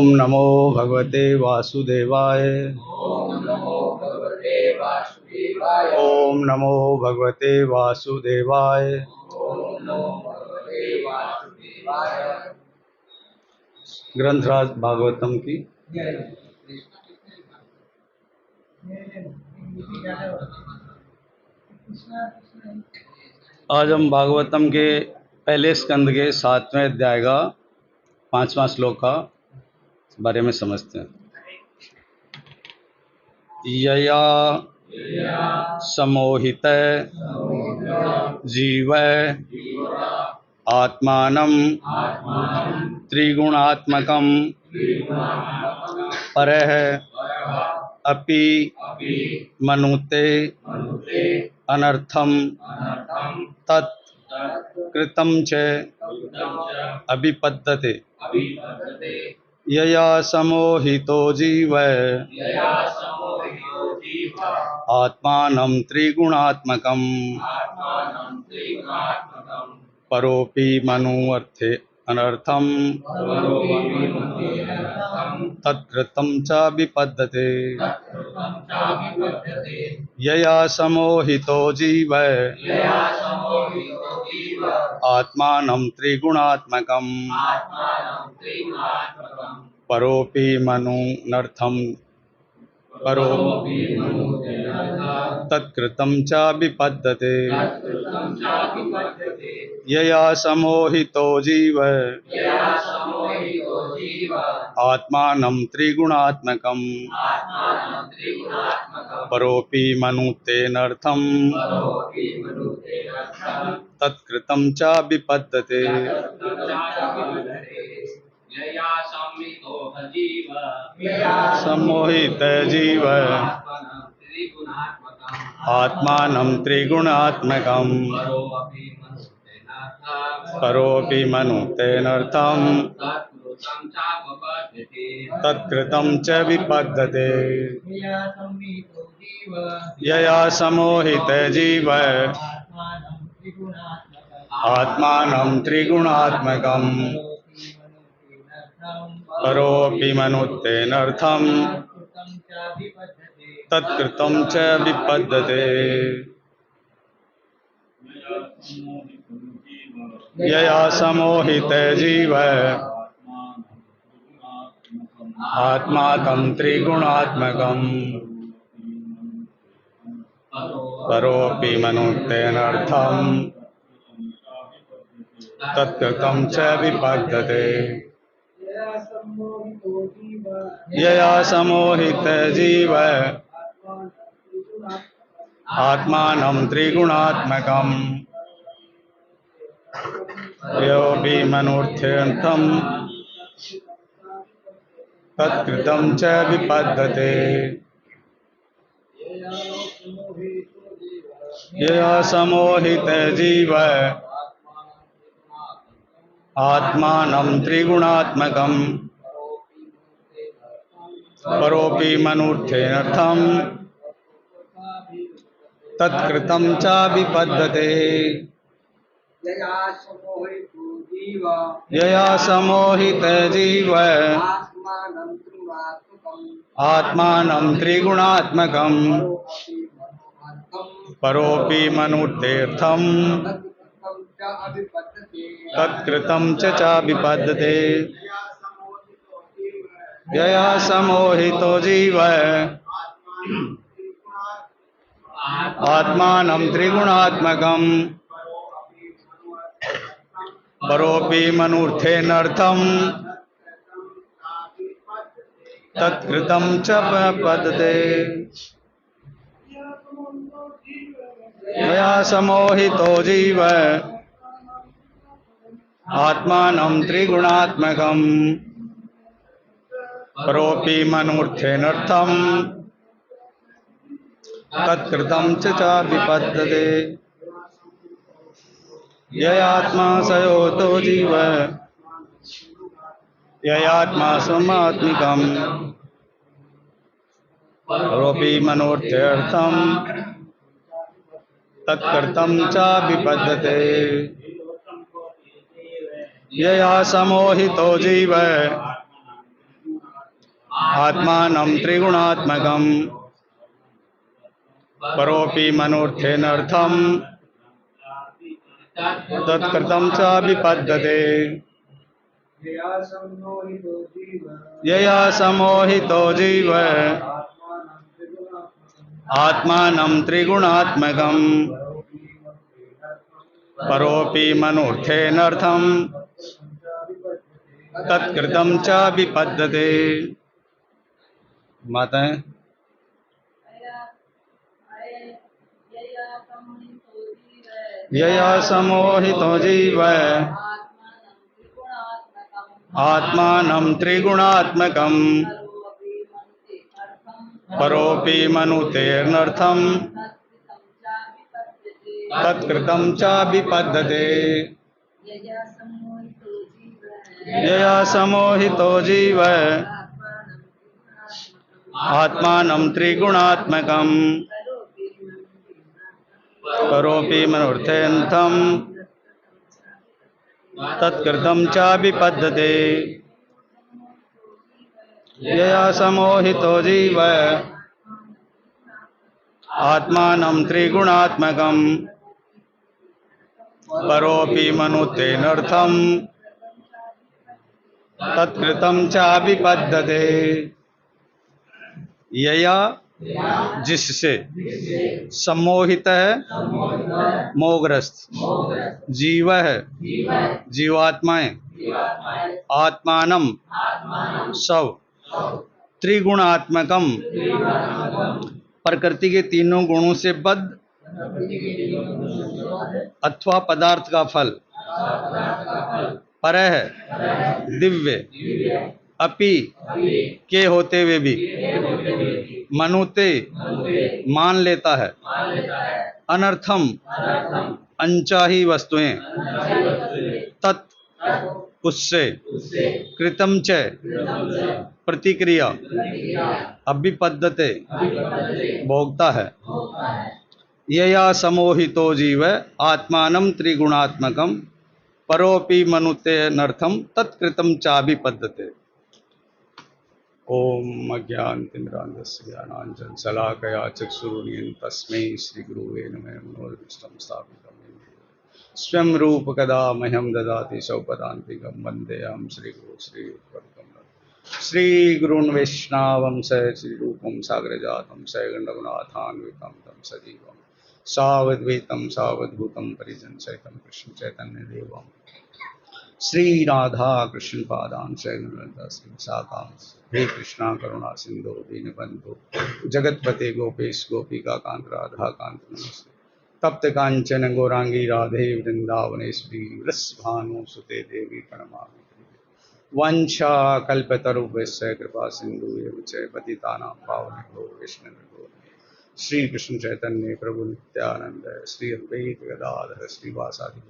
ओम नमो भगवते वासुदेवाय। ओम नमो भगवते वासुदेवाय। ओम नमो भगवते वासुदेवाय। ओम नमो भगवते वासुदेवाय। ग्रंथराज भागवतम की आज हम भागवतम के पहले स्कंद के 7वें अध्याय का 5वां श्लोक का बारे में समझते हैं। यया समोहित जीव आत्मानं त्रिगुणात्मकं परः अपि मनुते अनर्थम तत् कृतं च अभिपद्यते। यया समोहितो जीव आत्मानं त्रिगुणात्मकं परोपि मनुवर्थे अनर्थम तत्कृतं च विपद्यते। यया समोहितो जीव आत्मानं त्रिगुणात्मकं परोपि मनुनर्थम तत्कृतं च विपद्यते। यया समोहितो जीव आत्मानं त्रिगुणात्मकं परोपि मनुतेनर्थं तत्कृतं च विपद्यते। समोहित जीव आत्मानं त्रिगुणात्मकं परोपि मनुतेनर्थं तत्कृतं च विपद्यते। यया समोहित जीव आत्मानं त्रिगुणात्मकं परोपि मनुतेनर्थं तत्कृतं च विपद्यते। यया समोहित जीव आत्मानं त्रिगुणात्मकं परोपि मनुतेनर्थं तत्कृतं च विपद्यते। यया समोहित जीव आत्मानं त्रिगुणात्मकं परोपि मनुतेनर्थं तत्कृतं च विपद्यते। यया समोहित जीव आत्मानं त्रिगुणात्मकं परोपि मनुतेनर्थं तत्कृतं च विपद्यते। यया समोहित जीव आत्मानं त्रिगुणात्मकं परोपि मनुतेर्थं तत्कृतं च विपद्यते। यया समोहितो जीव आत्मानं त्रिगुणात्मकं परोपि मनुतेनर्थं तत्कृतं च विपद्यते। यया समोहितो जीव आत्मानं त्रिगुणात्मकं परोपि मनुतेनर्थं तत्कृतं च विपद्यते। ययात्मा सयोतो जीव ययात्मा समात्मिकं परोपि मनुतेर्थं तत्कृतं च विपद्यते। यया समोहितो जीव आत्मानं त्रिगुणात्मकं परोऽपि मनोर्थेनर्थं तत्कृतं च विपद्यते यया सम्मोहितो जीव आत्मानं त्रिगुणात्मकं परोऽपि मनोर्थेनर्थं तत्कृतं च विपद्यते। माताएं यया सम्मोहितो जीव आत्मानं त्रिगुणात्मकं परोऽपि मनुतेर्नर्थं तत्कृतं च विपद्यते यया सम्मोहितो जीव आत्मानं त्रिगुणात्मकं करोऽपि मनोर्थेऽर्थं तत्कृतं च विपद्यते यया सम्मोहितो जीव आत्मानं त्रिगुणात्मकं करोऽपि मनोर्थेऽर्थं तत्कृतं च विपद्यते। यया जिससे, सम्मोहित है मोहग्रस्त, जीव है जीवात्माएं, आत्मानम सब, त्रिगुणात्मकम प्रकृति के तीनों गुणों से बद्ध अथवा पदार्थ का फल, परह दिव्य, अपि के होते हुए भी मनुते मान लेता है, अनर्थम अनचाही वस्तुएं, तत् उससे, कृतम च प्रतिक्रिया, अभिपद्यते भोगता है। यया समोहितो जीव आत्मानं त्रिगुणात्मकं परोऽपि मनुतेऽनर्थं तत्कृतं चाभिपद्यते। ओम अज्ञानतिमिरान्धस्य ज्ञानाञ्जनशलाकया चक्षुरुन्मिलितं तस्मै श्रीगुरुवे नमः। मनोभीष्टं स्थापितं येन स्वयं रूप कदा मह्यं ददाति सौपदान्तिकं वन्देऽहं श्रीगुरुं श्रीयुक्तं श्रीगुरून् वैष्णवं श्रीरूपं साग्रजातं सैगण्डरघुनाथान्वितं तं सजीवं सावद्वैतं सावधूतं परिजनसहितं कृष्ण चैतन्यदेवं श्री राधा कृष्ण पादान साकां। हे कृष्णा करुणा सिंधु दीनबंधु जगतपते गोपेश गोपिका कांत राधा कांत नमस्ते। तप्त कांचन गौरांगी राधे वृंदावनेश्वरी वृषभानु सुते देवी प्रणमामि। वंशा कल्पतरुभ्यश्च कृपा सिंधु एव च पतितानां पावनेभ्यो वैष्णवेभ्यो श्री कृष्ण चैतन्य प्रभु नित्यानंद श्री अद्वैत गदाधर श्रीवासादि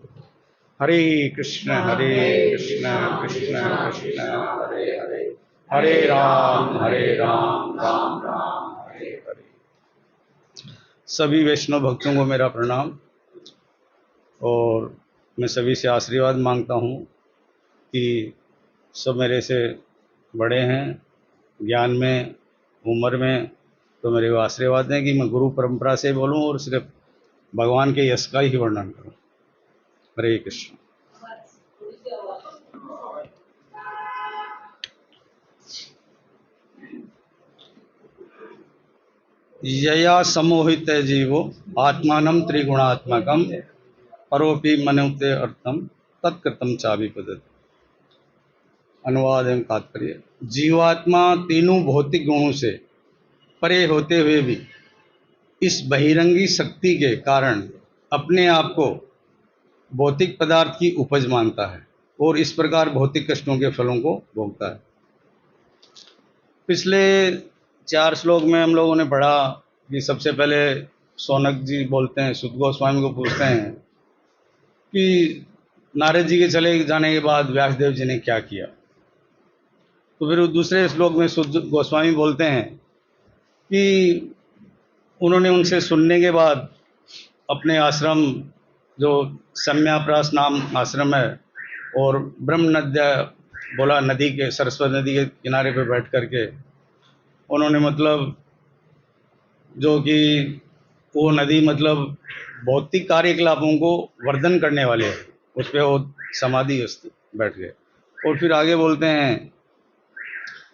हरे कृष्ण कृष्ण कृष्ण हरे हरे, हरे राम राम राम हरे हरे। सभी वैष्णव भक्तों को मेरा प्रणाम और मैं सभी से आशीर्वाद मांगता हूँ कि सब मेरे से बड़े हैं ज्ञान में उम्र में, तो मेरे को आशीर्वाद दें कि मैं गुरु परंपरा से बोलूँ और सिर्फ भगवान के यश का ही वर्णन करूँ। हरे कृष्ण। यया सम्मोहित जीवो आत्मानं त्रिगुणात्मकं परोपि मनुते अर्थम तत्कृतं चाभिपद्यते। अनुवाद एवं तात्पर्य। जीवात्मा तीनों भौतिक गुणों से परे होते हुए भी इस बहिरंगी शक्ति के कारण अपने आप को भौतिक पदार्थ की उपज मानता है और इस प्रकार भौतिक कष्टों के फलों को भोगता है। पिछले 4 श्लोक में हम लोगों ने पढ़ा कि सबसे पहले शौनक जी बोलते हैं, सुत गोस्वामी को पूछते हैं कि नारद जी के चले जाने के बाद व्यासदेव जी ने क्या किया। तो फिर दूसरे श्लोक में सुत गोस्वामी बोलते हैं कि उन्होंने उनसे सुनने के बाद अपने आश्रम जो सम्याप्रास नाम आश्रम है और ब्रह्म नद्या बोला नदी के, सरस्वती नदी के किनारे पर बैठ करके उन्होंने मतलब जो कि वो नदी मतलब भौतिक कार्यकलापों को वर्धन करने वाले है, उस पर वो समाधि बैठ गए। और फिर आगे बोलते हैं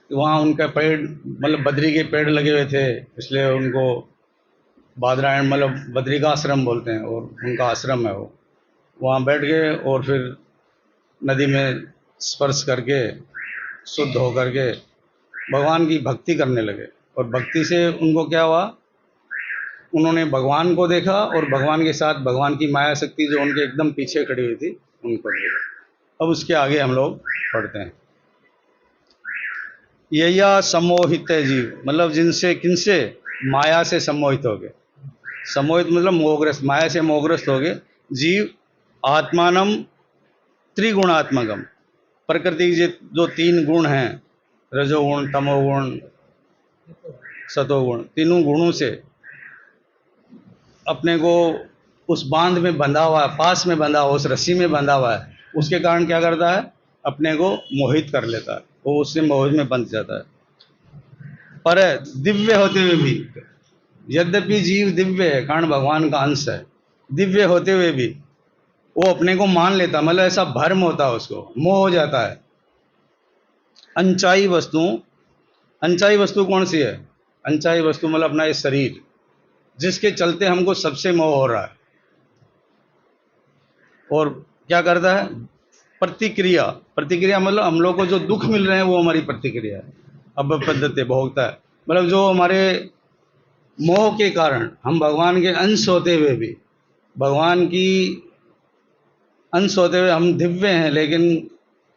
कि वहाँ उनका पेड़ मतलब बद्री के पेड़ लगे हुए थे, इसलिए उनको बादरायण मतलब बद्रिकाश्रम बोलते हैं, और उनका आश्रम है वो। वहाँ बैठ गए और फिर नदी में स्पर्श करके शुद्ध होकर के भगवान की भक्ति करने लगे। और भक्ति से उनको क्या हुआ, उन्होंने भगवान को देखा और भगवान के साथ भगवान की माया शक्ति जो उनके एकदम पीछे खड़ी हुई थी उनको देखा। अब उसके आगे हम लोग पढ़ते हैं। यया सम्मोहित है जीव, मतलब जिनसे किनसे, माया से सम्मोहित हो गए। सम्मोहित मतलब मोहग्रस्त, माया से मोहग्रस्त हो गए जीव। आत्मानम त्रिगुणात्मकम, प्रकृति के जो तीन गुण हैं, रजोगुण तमोगुण सतोगुण, तीनों गुणों से अपने को उस बांध में बंधा हुआ है, पास में बंधा हुआ, उस रस्सी में बंधा हुआ है, उसके कारण क्या करता है, अपने को मोहित कर लेता है, वो उससे मोह में बंध जाता है। पर दिव्य होते हुए भी, यद्यपि जीव दिव्य है कारण भगवान का अंश है, दिव्य होते हुए भी वो अपने को मान लेता, मतलब ऐसा भ्रम होता है, उसको मोह हो जाता है। अनचाही वस्तुओं, अनचाही वस्तु कौन सी है, अनचाही वस्तु मतलब अपना ये शरीर, जिसके चलते हमको सबसे मोह हो रहा है। और क्या करता है, प्रतिक्रिया, प्रतिक्रिया मतलब हम लोग को जो दुख मिल रहे हैं वो हमारी प्रतिक्रिया है। अब पद्धति भोगता है, मतलब जो हमारे मोह के कारण हम भगवान के अंश होते हुए भी, भगवान की अंश होते हुए हम दिव्य हैं, लेकिन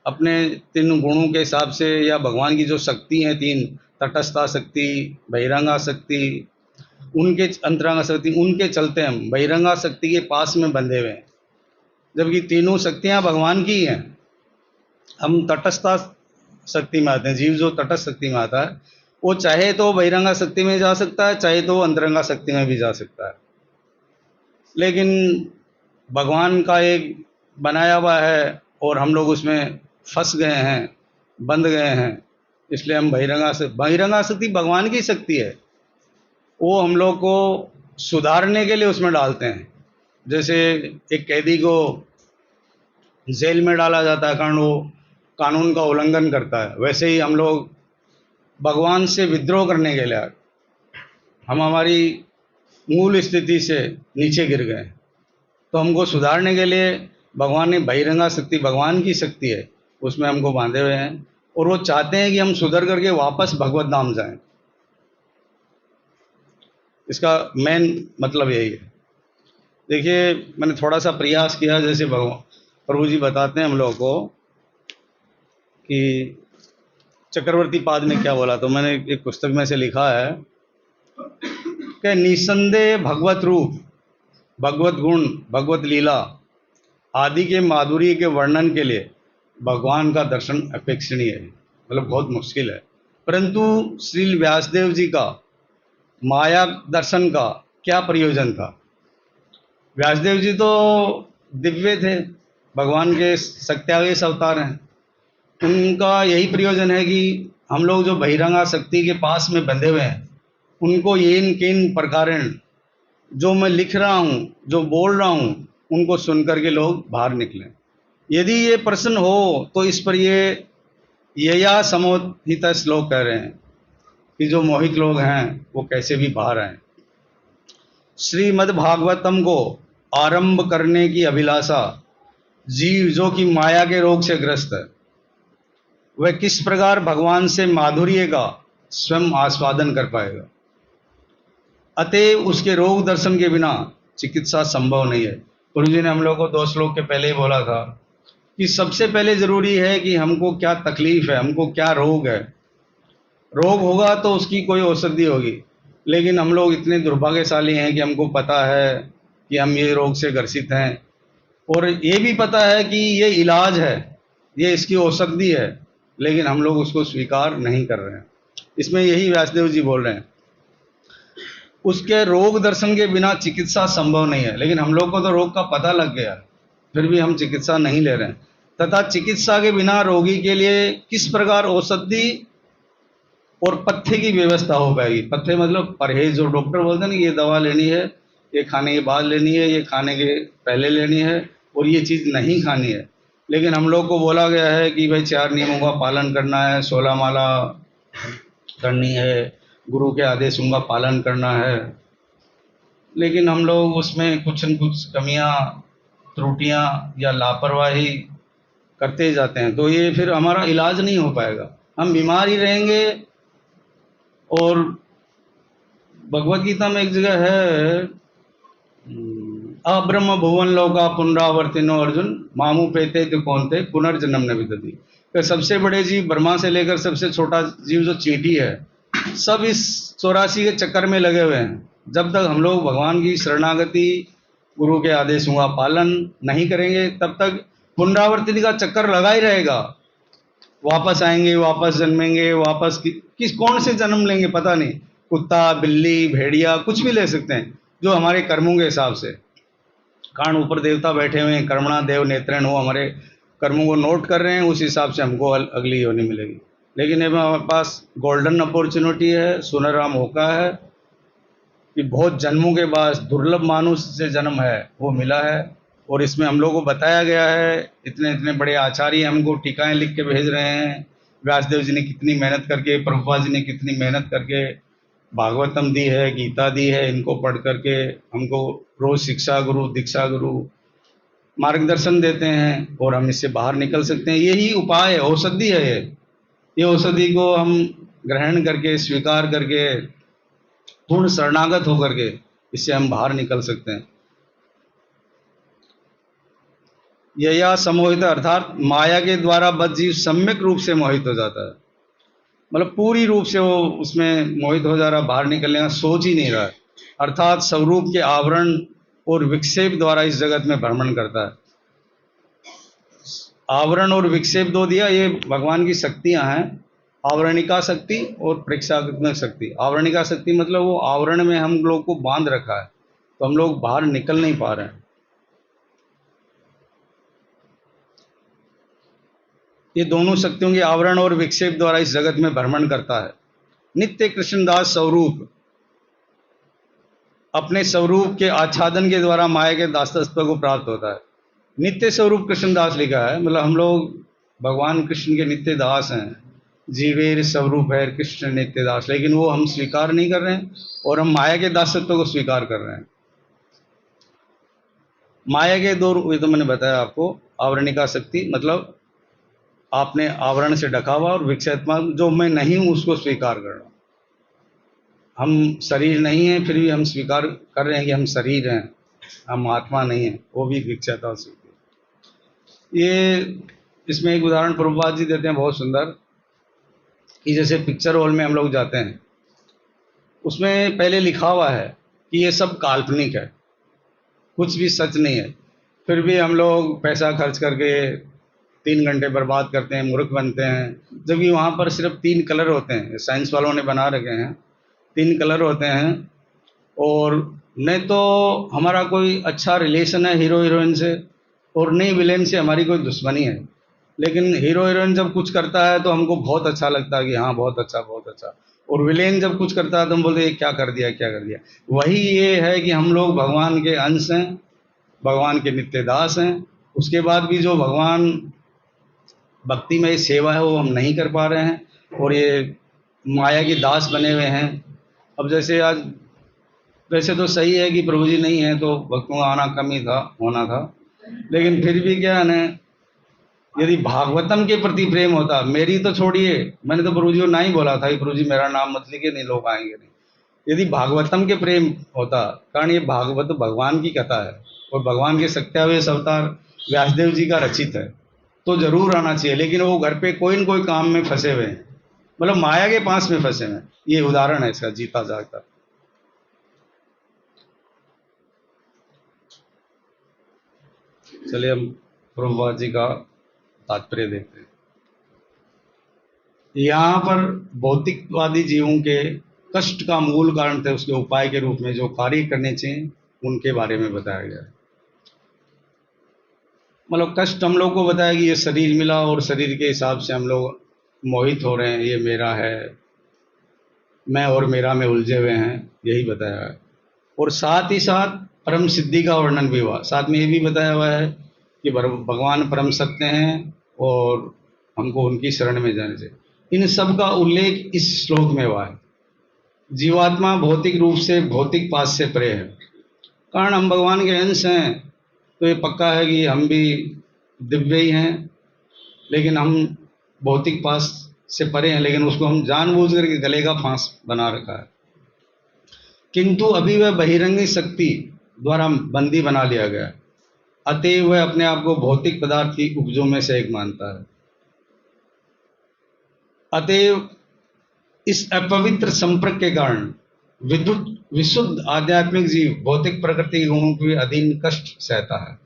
अपने तीन गुणों के हिसाब से या भगवान की जो शक्ति हैं तीन, तटस्था शक्ति, बहिरंगा शक्ति, उनके अंतरंगा शक्ति, उनके चलते हम बहिरंगा शक्ति के पास में बंधे हुए हैं, जबकि तीनों शक्तियां भगवान की हैं। हम तटस्था शक्ति में आते हैं, जीव जो तटस्थ शक्ति में आता है वो चाहे तो बहिरंगा शक्ति में जा सकता है, चाहे तो अंतरंगा शक्ति में भी जा सकता है। लेकिन भगवान का एक बनाया हुआ है और हम लोग उसमें फंस गए हैं, बंध गए हैं, इसलिए हम बहिरंगा शक्ति भगवान की शक्ति है, वो हम लोग को सुधारने के लिए उसमें डालते हैं। जैसे एक कैदी को जेल में डाला जाता है कारण वो कानून का उल्लंघन करता है, वैसे ही हम लोग भगवान से विद्रोह करने के लिए हम हमारी मूल स्थिति से नीचे गिर गए, तो हमको सुधारने के लिए भगवान ने बहिरंगा शक्ति, भगवान की शक्ति है, उसमें हमको बांधे हुए हैं, और वो चाहते हैं कि हम सुधर करके वापस भगवत धाम जाएं। इसका मेन मतलब यही है। देखिए, मैंने थोड़ा सा प्रयास किया, जैसे प्रभु जी बताते हैं हम लोगों को कि चक्रवर्ती पाद ने क्या बोला, तो मैंने एक पुस्तक में से लिखा है कि निसंदेह भगवत रूप, भगवत गुण, भगवत लीला आदि के माधुर्य के वर्णन के लिए भगवान का दर्शन अपेक्षणीय है, मतलब बहुत मुश्किल है। परंतु श्री व्यासदेव जी का माया दर्शन का क्या प्रयोजन था। व्यासदेव जी तो दिव्य थे, भगवान के सत्यावेश अवतार हैं, उनका यही प्रयोजन है कि हम लोग जो बहिरंगा शक्ति के पास में बंधे हुए हैं उनको येन केन प्रकारेण, जो मैं लिख रहा हूँ, जो बोल रहा हूँ, उनको सुनकर के लोग बाहर निकलें। यदि ये प्रश्न हो तो इस पर ये यया समोहित श्लोक कह रहे हैं कि जो मोहित लोग हैं वो कैसे भी बाहर आए। श्रीमद् भागवतम को आरंभ करने की अभिलाषा जीव जो कि माया के रोग से ग्रस्त है, वह किस प्रकार भगवान से माधुर्य का स्वयं आस्वादन कर पाएगा। अतएव उसके रोग दर्शन के बिना चिकित्सा संभव नहीं है। गुरु जी ने हम लोग को 2 श्लोक के पहले ही बोला था कि सबसे पहले जरूरी है कि हमको क्या तकलीफ है, हमको क्या रोग है। रोग होगा तो उसकी कोई औषधि होगी, लेकिन हम लोग इतने दुर्भाग्यशाली हैं कि हमको पता है कि हम ये रोग से ग्रसित हैं, और ये भी पता है कि ये इलाज है, ये इसकी औषधि है, लेकिन हम लोग उसको स्वीकार नहीं कर रहे हैं। इसमें यही व्यासदेव जी बोल रहे हैं, उसके रोग दर्शन के बिना चिकित्सा संभव नहीं है। लेकिन हम लोग को तो रोग का पता लग गया, फिर भी हम चिकित्सा नहीं ले रहे हैं। तथा चिकित्सा के बिना रोगी के लिए किस प्रकार औषधि और पथ्य की व्यवस्था हो पाएगी। पथ्य मतलब परहेज, जो डॉक्टर बोलते हैं ना, ये दवा लेनी है, ये खाने के बाद लेनी है, ये खाने के पहले लेनी है, और ये चीज़ नहीं खानी है। लेकिन हम लोग को बोला गया है कि भाई 4 नियमों का पालन करना है, 16 माला करनी है, गुरु के आदेशों का पालन करना है। लेकिन हम लोग उसमें कुछ न कुछ कमियां, त्रुटियां या लापरवाही करते ही जाते हैं, तो ये फिर हमारा इलाज नहीं हो पाएगा, हम बीमार ही रहेंगे। और भगवत गीता में एक जगह है, अब्रह्म भुवन लोका पुनरावर्तिनो अर्जुन मामू पेते तो कौनते पुनर्जन्म न विदति। तो सबसे बड़े जीव ब्रह्मा से लेकर सबसे छोटा जीव जो चींटी है, सब इस 84 के चक्कर में लगे हुए हैं। जब तक हम लोग भगवान की शरणागति, गुरु के आदेशों का पालन नहीं करेंगे, तब तक पुनरावर्तन का चक्कर लगा ही रहेगा। वापस आएंगे, वापस जन्मेंगे, वापस किस कौन से जन्म लेंगे पता नहीं, कुत्ता, बिल्ली, भेड़िया, कुछ भी ले सकते हैं, जो हमारे कर्मों के हिसाब से। कारण ऊपर देवता बैठे हुए हैं, कर्मणा देव नेत्रेण, वो हमारे कर्मों को नोट कर रहे हैं, उस हिसाब से हमको अगली योनि मिलेगी। लेकिन अब हमारे पास गोल्डन अपॉर्चुनिटी है, सुनहरा मौका है कि बहुत जन्मों के बाद दुर्लभ मानुष से जन्म है वो मिला है। और इसमें हम लोगों को बताया गया है, इतने इतने बड़े आचार्य हमको टीकाएं लिख के भेज रहे हैं। व्यासदेव जी ने कितनी मेहनत करके, प्रभुपाद जी ने कितनी मेहनत करके भागवतम दी है, गीता दी है, इनको पढ़ करके हमको रोज शिक्षा गुरु, दीक्षा गुरु मार्गदर्शन देते हैं, और हम इससे बाहर निकल सकते हैं। यही उपाय है, औषधि है ये औषधि को हम ग्रहण करके, स्वीकार करके, पूर्ण शरणागत होकर के इससे हम बाहर निकल सकते हैं। यया समोहित अर्थात माया के द्वारा बद्ध जीव सम्यक रूप से मोहित हो जाता है, मतलब पूरी रूप से वो उसमें मोहित हो जा रहा, बाहर निकलने का सोच ही नहीं रहा है। अर्थात स्वरूप के आवरण और विक्षेप द्वारा इस जगत में भ्रमण करता है। आवरण और विक्षेप दो दिया, ये भगवान की शक्तियां हैं, आवरणिका शक्ति और प्रेक्षात्मक शक्ति। आवरणिका शक्ति मतलब वो आवरण में हम लोग को बांध रखा है, तो हम लोग बाहर निकल नहीं पा रहे हैं। ये दोनों शक्तियों के आवरण और विक्षेप द्वारा इस जगत में भ्रमण करता है। नित्य कृष्णदास स्वरूप अपने स्वरूप के आच्छादन के द्वारा माया के दासत्व को प्राप्त होता है। नित्य स्वरूप कृष्णदास लिखा है, मतलब हम लोग भगवान कृष्ण के नित्य दास हैं। जीवेर स्वरूप है कृष्ण नित्य दास, लेकिन वो हम स्वीकार नहीं कर रहे हैं, और हम माया के दासत्व को स्वीकार कर रहे हैं। माया के दो, ये तो मैंने बताया आपको। आवरणिका शक्ति मतलब आपने आवरण से ढका हुआ, और विक्षेपात्मक जो मैं नहीं हूं उसको स्वीकार करना। हम शरीर नहीं है, फिर भी हम स्वीकार कर रहे हैं कि हम शरीर हैं, हम आत्मा नहीं है, वो भी विक्षेपता से। ये इसमें एक उदाहरण प्रभुपाद जी देते हैं बहुत सुंदर, कि जैसे पिक्चर हॉल में हम लोग जाते हैं, उसमें पहले लिखा हुआ है कि ये सब काल्पनिक है, कुछ भी सच नहीं है, फिर भी हम लोग पैसा खर्च करके 3 घंटे बर्बाद करते हैं, मूर्ख बनते हैं। जबकि वहाँ पर सिर्फ 3 कलर होते हैं, साइंस वालों ने बना रखे हैं, 3 कलर होते हैं। और नहीं तो हमारा कोई अच्छा रिलेशन है हीरो हीरोइन से, और नहीं विलेन से हमारी कोई दुश्मनी है। लेकिन हीरो हीरोइन जब कुछ करता है तो हमको बहुत अच्छा लगता है कि हाँ बहुत अच्छा बहुत अच्छा, और विलेन जब कुछ करता है तो हम बोलते हैं क्या कर दिया क्या कर दिया। वही ये है कि हम लोग भगवान के अंश हैं, भगवान के नित्य दास हैं, उसके बाद भी जो भगवान भक्ति में सेवा है वो हम नहीं कर पा रहे हैं, और ये माया के दास बने हुए हैं। अब जैसे आज, वैसे तो सही है कि प्रभु जी नहीं है तो भक्तों का आना कम ही था, होना था, लेकिन फिर भी क्या है ना, यदि भागवतम के प्रति प्रेम होता, मेरी तो छोड़िए, मैंने तो प्रभु जी को ना ही बोला था कि प्रभु जी मेरा नाम मत लिखिए, नहीं लोग आएंगे नहीं। यदि भागवतम के प्रेम होता, कारण ये भागवत भगवान की कथा है, और भगवान के सत्यावेश अवतार व्यासदेव जी का रचित है, तो जरूर आना चाहिए। लेकिन वो घर पे कोई न कोई काम में फंसे हुए हैं, मतलब माया के पास में फंसे हुए हैं। ये उदाहरण है इसका, जीता जागता। चलिए हम प्रभुपाद जी का तात्पर्य देखते हैं। यहाँ पर भौतिकवादी जीवों के कष्ट का मूल कारण थे, उसके उपाय के रूप में जो कार्य करने चाहिए उनके बारे में बताया गया है। मतलब कष्ट हम लोग को बताया कि ये शरीर मिला और शरीर के हिसाब से हम लोग मोहित हो रहे हैं, ये मेरा है, मैं और मेरा में उलझे हुए हैं, यही बताया है। और साथ ही साथ परम सिद्धि का वर्णन भी हुआ। साथ में ये भी बताया हुआ है कि भगवान परम सत्य हैं और हमको उनकी शरण में जाने चाहिए। इन सब का उल्लेख इस श्लोक में हुआ है। जीवात्मा भौतिक रूप से, भौतिक पास से परे है, कारण हम भगवान के अंश हैं, तो ये पक्का है कि हम भी दिव्य ही हैं, लेकिन हम भौतिक पास से परे हैं, लेकिन उसको हम जानबूझ करके गले का फांस बना रखा है। किंतु अभी वह बहिरंगी शक्ति द्वारा बंदी बना लिया गया है, अतएव वह अपने आप को भौतिक पदार्थ की उपजों में से एक मानता है। अतएव इस अपवित्र संपर्क के कारण विशुद्ध आध्यात्मिक जीव भौतिक प्रकृति के गुणों के अधीन कष्ट सहता है।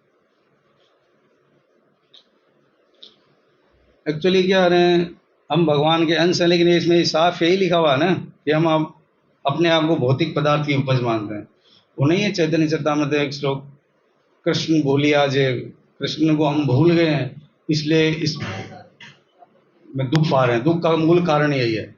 एक्चुअली क्या है, हम भगवान के अंश हैं, लेकिन इसमें साफ यही लिखा हुआ है ना कि हम अपने आप को भौतिक पदार्थ की उपज मानते हैं। वो नहीं है चैतन्य चरितामृत एक श्लोक, कृष्ण भूलिया जे, कृष्ण को हम भूल गए हैं, इसलिए इस में दुख पा रहे हैं। दुख का मूल कारण यही है।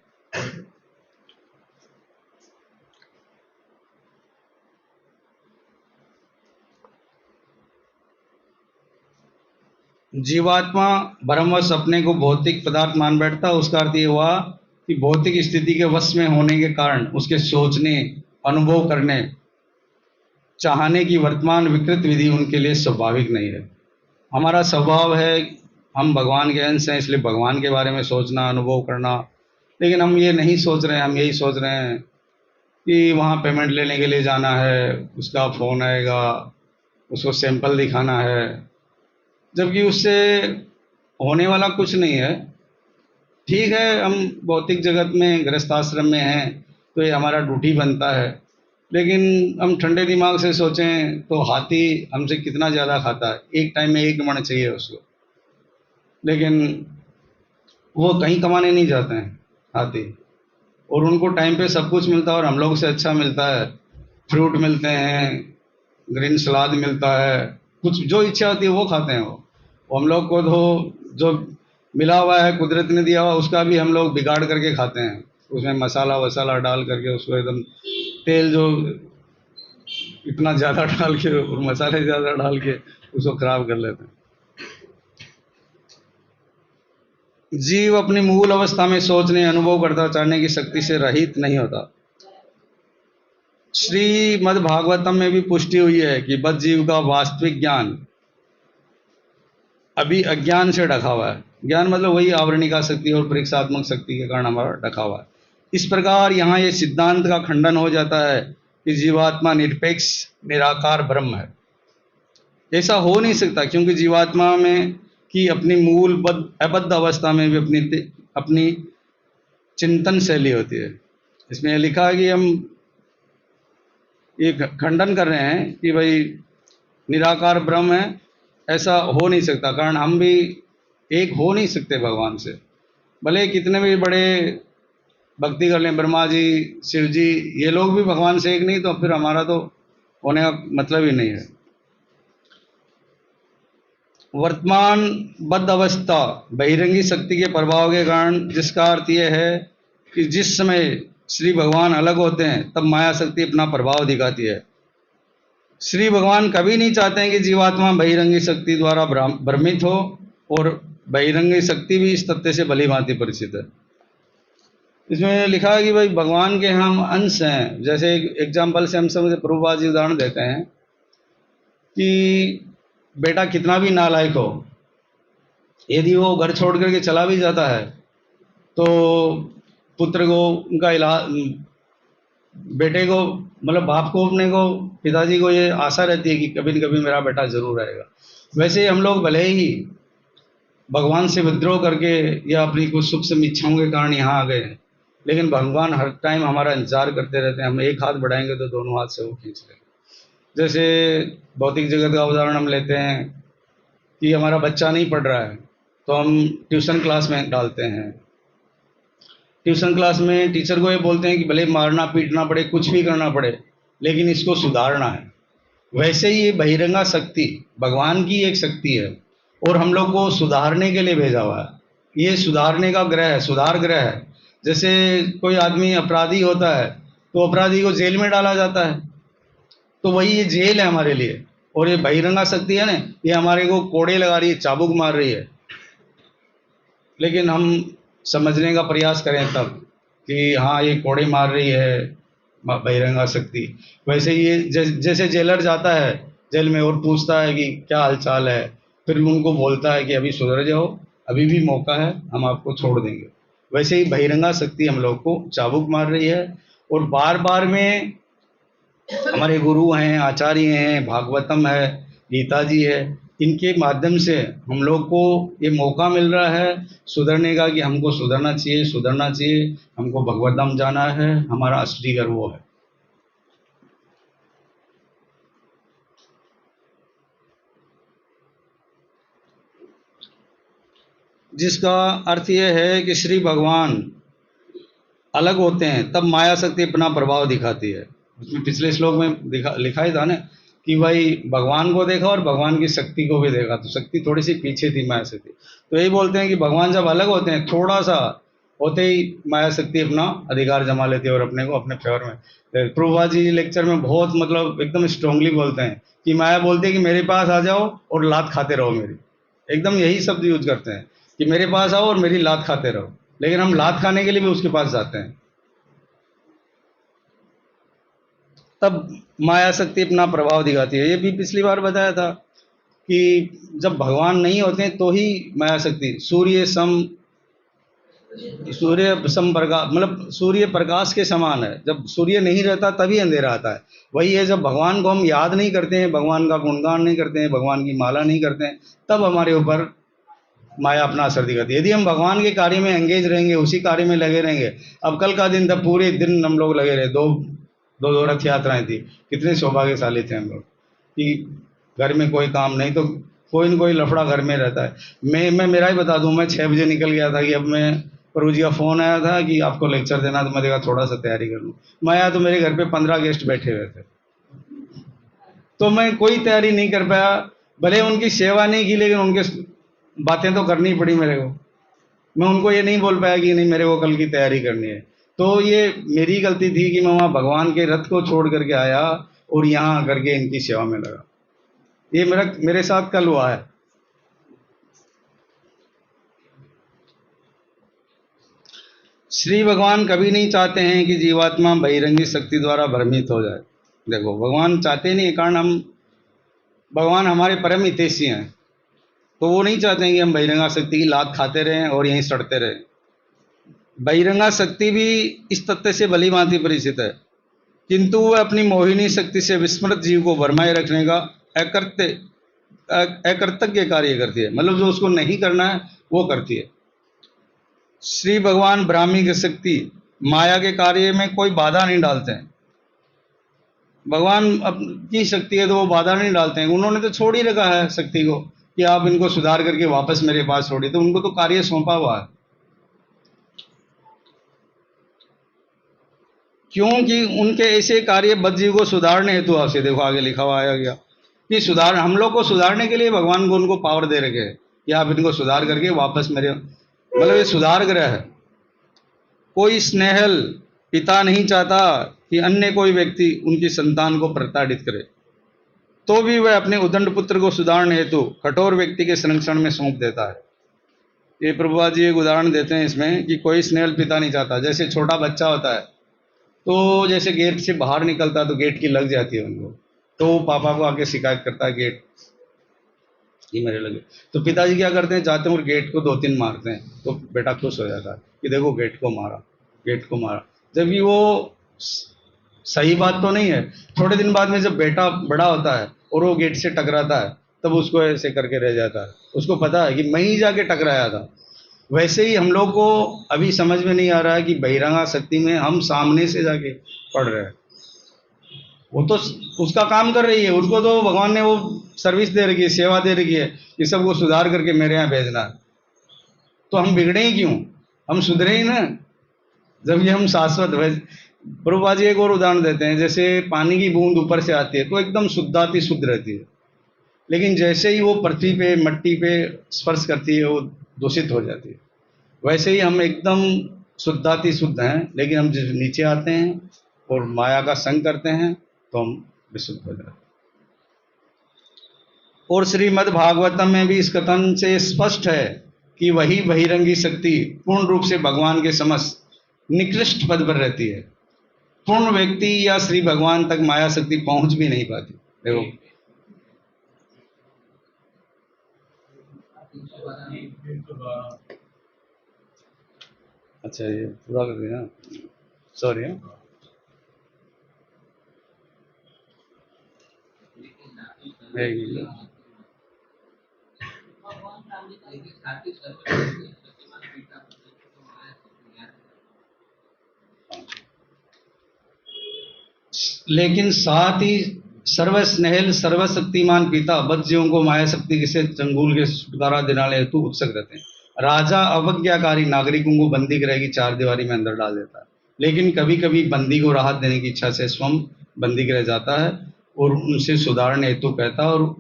जीवात्मा भ्रमवश अपने को भौतिक पदार्थ मान बैठता है। उसका अर्थ ये हुआ कि भौतिक स्थिति के वश में होने के कारण उसके सोचने, अनुभव करने, चाहने की वर्तमान विकृत विधि उनके लिए स्वाभाविक नहीं है। हमारा स्वभाव है, हम भगवान के अंश हैं, इसलिए भगवान के बारे में सोचना, अनुभव करना, लेकिन हम ये नहीं सोच रहे हैं। हम यही सोच रहे हैं कि वहाँ पेमेंट लेने के लिए जाना है, उसका फ़ोन आएगा, उसको सैंपल दिखाना है, जबकि उससे होने वाला कुछ नहीं है। ठीक है, हम भौतिक जगत में गृहस्थ आश्रम में हैं, तो ये हमारा ड्यूटी बनता है, लेकिन हम ठंडे दिमाग से सोचें तो हाथी हमसे कितना ज़्यादा खाता है। एक टाइम में 1 मण चाहिए उसको, लेकिन वो कहीं कमाने नहीं जाते हैं हाथी, और उनको टाइम पे सब कुछ मिलता है और हम लोग से अच्छा मिलता है। फ्रूट मिलते हैं, ग्रीन सलाद मिलता है, कुछ जो इच्छा होती है वो खाते हैं। वो हम लोग को तो जो मिला हुआ है, कुदरत ने दिया हुआ, उसका भी हम लोग बिगाड़ करके खाते हैं। उसमें मसाला वसाला डाल करके, उसको एकदम तेल जो इतना ज़्यादा डाल के और मसाले ज़्यादा डाल के उसको खराब कर लेते हैं। जीव अपनी मूल अवस्था में सोचने, अनुभव करता, चाहने की शक्ति से रहित नहीं होता। श्रीमद् भागवतम में भी पुष्टि हुई है कि बद्ध जीव का वास्तविक ज्ञान अभी अज्ञान से ढका हुआ है। ज्ञान मतलब वही आवरणिका शक्ति और परीक्षात्मक शक्ति के कारण हमारा ढका हुआ है। इस प्रकार यहाँ ये सिद्धांत का खंडन हो जाता है कि जीवात्मा निरपेक्ष निराकार ब्रह्म है। ऐसा हो नहीं सकता, क्योंकि जीवात्मा में की अपनी मूल अबद्ध अवस्था में भी अपनी चिंतन शैली होती है। इसमें लिखा है कि हम ये खंडन कर रहे हैं कि भाई निराकार ब्रह्म है, ऐसा हो नहीं सकता, कारण हम भी एक हो नहीं सकते भगवान से। भले कितने भी बड़े भक्ति कर लें, ब्रह्मा जी, शिव जी, ये लोग भी भगवान से एक नहीं, तो फिर हमारा तो होने का मतलब ही नहीं है। वर्तमान बद्ध अवस्था बहिरंगी शक्ति के प्रभाव के कारण, जिसका अर्थ यह है कि जिस समय श्री भगवान अलग होते हैं तब माया शक्ति अपना प्रभाव दिखाती है। श्री भगवान कभी नहीं चाहते हैं कि जीवात्मा बहिरंगी शक्ति द्वारा भ्रमित हो, और बहिरंगी शक्ति भी इस तथ्य से भली भांति परिचित है। इसमें लिखा है कि भाई भगवान के हम अंश हैं। जैसे एग्जाम्पल से हम सब प्रभुपाद जी उदाहरण देते हैं कि बेटा कितना भी नालायक हो, यदि वो घर छोड़ करके चला भी जाता है तो पुत्र को, उनका इलाज, बेटे को, मतलब बाप को, अपने को, पिताजी को ये आशा रहती है कि कभी न कभी मेरा बेटा जरूर आएगा। वैसे हम लोग भले ही भगवान से विद्रोह करके या अपनी कुछ सूक्ष्म इच्छाओं के कारण यहाँ आ गए, लेकिन भगवान हर टाइम हमारा इंतजार करते रहते हैं। हम एक हाथ बढ़ाएंगे तो दोनों हाथ से वो खींच लेंगे। जैसे भौतिक जगत का उदाहरण हम लेते हैं कि हमारा बच्चा नहीं पढ़ रहा है तो हम ट्यूशन क्लास में डालते हैं। ट्यूशन क्लास में टीचर को ये बोलते हैं कि भले मारना पीटना पड़े, कुछ भी करना पड़े, लेकिन इसको सुधारना है। वैसे ही ये बहिरंगा शक्ति भगवान की एक शक्ति है और हम लोग को सुधारने के लिए भेजा हुआ है। ये सुधारने का ग्रह है, सुधार ग्रह है। जैसे कोई आदमी अपराधी होता है तो अपराधी को जेल में डाला जाता है, तो वही ये जेल है हमारे लिए। और ये बहिरंगा शक्ति है ना, ये हमारे को कोड़े लगा रही है, चाबुक मार रही है। लेकिन हम समझने का प्रयास करें तब कि हाँ ये कोड़े मार रही है बहिरंगा शक्ति। वैसे ये जैसे जेलर जाता है जेल में और पूछता है कि क्या हालचाल है, फिर उनको बोलता है कि अभी सुधर जाओ, अभी भी मौका है, हम आपको छोड़ देंगे। वैसे ही बहिरंगा शक्ति हम लोग को चाबुक मार रही है। और बार बार में हमारे गुरु हैं, आचार्य हैं, भागवतम है, गीता जी है, इनके माध्यम से हम लोग को ये मौका मिल रहा है सुधरने का कि हमको सुधरना चाहिए, सुधरना चाहिए, हमको भगवत धाम जाना है, हमारा असली घर वो है। जिसका अर्थ यह है कि श्री भगवान अलग होते हैं तब माया शक्ति अपना प्रभाव दिखाती है। उसमें पिछले श्लोक में लिखा ही था ना कि भाई भगवान को देखा और भगवान की शक्ति को भी देखा, तो शक्ति थोड़ी सी पीछे थी माया शक्ति। तो यही बोलते हैं कि भगवान जब अलग होते हैं थोड़ा सा होते ही माया शक्ति अपना अधिकार जमा लेती है और अपने को अपने फेवर में। प्रभुपाद जी लेक्चर में बहुत मतलब एकदम स्ट्रांगली बोलते हैं कि माया बोलती है कि मेरे पास आ जाओ और लात खाते रहो मेरी, एकदम यही शब्द यूज करते हैं कि मेरे पास आओ और मेरी लात खाते रहो। लेकिन हम लात खाने के लिए भी उसके पास जाते हैं। तब माया शक्ति अपना प्रभाव दिखाती है। ये भी पिछली बार बताया था कि जब भगवान नहीं होते तो ही माया शक्ति सूर्य सम प्रकाश, मतलब सूर्य प्रकाश के समान है। जब सूर्य नहीं रहता तभी अंधेरा आता है। वही है, जब भगवान को हम याद नहीं करते हैं, भगवान का गुणगान नहीं करते हैं, भगवान की माला नहीं करते हैं, तब हमारे ऊपर माया अपना असर दिखाती है। यदि हम भगवान के कार्य में एंगेज रहेंगे, उसी कार्य में लगे रहेंगे। अब कल का दिन था, पूरे दिन हम लोग लगे रहे, दो रथ यात्राएं थी। कितने सौभाग्यशाली थे हम लोग कि घर में कोई काम नहीं तो कोई न कोई लफड़ा घर में रहता है। मैं मेरा ही बता दूं, मैं 6 बजे निकल गया था कि अब मैं प्रभु जी का फ़ोन आया था कि आपको लेक्चर देना, तो मैं देखा थोड़ा सा तैयारी कर लूँ। मैं आया तो मेरे घर पे 15 गेस्ट बैठे हुए थे, तो मैं कोई तैयारी नहीं कर पाया। भले उनकी सेवा नहीं की, लेकिन उनके बातें तो करनी पड़ी मेरे को। मैं उनको ये नहीं बोल पाया कि नहीं मेरे को कल की तैयारी करनी है। तो ये मेरी गलती थी कि मैं वहाँ भगवान के रथ को छोड़ करके आया और यहाँ आकर के इनकी सेवा में लगा। ये मेरे साथ कल हुआ है। श्री भगवान कभी नहीं चाहते हैं कि जीवात्मा बहिरंगी शक्ति द्वारा भ्रमित हो जाए। देखो, भगवान चाहते नहीं, कारण भगवान हमारे परम हितैषी हैं, तो वो नहीं चाहते हैं कि हम बहिरंगा शक्ति की लात खाते रहें और यहीं सड़ते रहें। बहिरंगा शक्ति भी इस तथ्य से भली भांति परिचित है, किंतु वह अपनी मोहिनी शक्ति से विस्मृत जीव को भरमाए रखने का अकृतज्ञ कार्य करती है। मतलब जो उसको नहीं करना है वो करती है। श्री भगवान ब्राह्मी की शक्ति माया के कार्य में कोई बाधा नहीं डालते हैं। भगवान अपनी शक्ति है तो वो बाधा नहीं डालते हैं। उन्होंने तो छोड़ ही रखा है शक्ति को कि आप इनको सुधार करके वापस मेरे पास छोड़िए, तो उनको तो कार्य सौंपा हुआ है। क्योंकि उनके ऐसे कार्य बद्धजीव को सुधारने हेतु आपसे, देखो आगे लिखा हुआ आया गया कि सुधार, हम लोग को सुधारने के लिए भगवान को उनको पावर दे रखे है कि आप इनको सुधार करके वापस मेरे, मतलब ये सुधार ग्रह है। कोई स्नेहल पिता नहीं चाहता कि अन्य कोई व्यक्ति उनकी संतान को प्रताड़ित करे, तो भी वह अपने उदंड पुत्र को सुधारने हेतु कठोर व्यक्ति के संरक्षण में सौंप देता है। ये प्रभुपाद जी एक उदाहरण देते हैं इसमें कि कोई स्नेहल पिता नहीं चाहता। जैसे छोटा बच्चा होता है तो जैसे गेट से बाहर निकलता है तो गेट की लग जाती है उनको, तो वो पापा को आके शिकायत करता है गेट ये मेरे लगे। तो पिताजी क्या करते हैं, जाते हैं और गेट को 2-3 मारते हैं, तो बेटा खुश हो जाता है कि देखो गेट को मारा, गेट को मारा। जबकि वो सही बात तो नहीं है। थोड़े दिन बाद में जब बेटा बड़ा होता है और वो गेट से टकराता है, तब उसको ऐसे करके रह जाता है। उसको पता है कि मैं ही जाके टकराया था। वैसे ही हम लोग को अभी समझ में नहीं आ रहा है कि बहिरंगा शक्ति में हम सामने से जाके पढ़ रहे हैं। वो तो उसका काम कर रही है, उनको तो भगवान ने वो सर्विस दे रखी है, सेवा दे रखी है कि सबको सुधार करके मेरे यहाँ भेजना। तो हम बिगड़े ही क्यों, हम सुधरे ही ना, जब ये हम शाश्वत। प्रभुपाद जी एक और उदाहरण देते हैं, जैसे पानी की बूंद ऊपर से आती है तो एकदम शुद्धाति शुद्ध रहती है, लेकिन जैसे ही वो पृथ्वी पे मट्टी पे स्पर्श करती है वो दूषित हो जाती है। वैसे ही हम एकदम शुद्धाति शुद्ध हैं, लेकिन हम जब नीचे आते हैं और माया का संग करते हैं तो हम विशुद्ध हो जाते हैं। और श्रीमद् भागवतम में भी इस कथन से स्पष्ट है कि वही बहिरंगी शक्ति पूर्ण रूप से भगवान के समस्त निकृष्ट पद पर रहती है। पूर्ण व्यक्ति या श्री भगवान तक माया शक्ति पहुंच भी नहीं पाती। देखो अच्छा, ये पूरा कर दिया, सॉरी। लेकिन साथ ही सर्वस्नेहल सर्वशक्तिमान पिता बच्चियों को माया शक्ति से चंगुल के छुटकारा दिलाने हेतु उत्सुक रहते हैं। राजा अवज्ञाकारी नागरिकों को बंदी गृह की चार दीवारी में अंदर डाल देता है, लेकिन कभी कभी बंदी को राहत देने की इच्छा से स्वयं बंदी गृह जाता है और उनसे सुधारने हेतु कहता है, और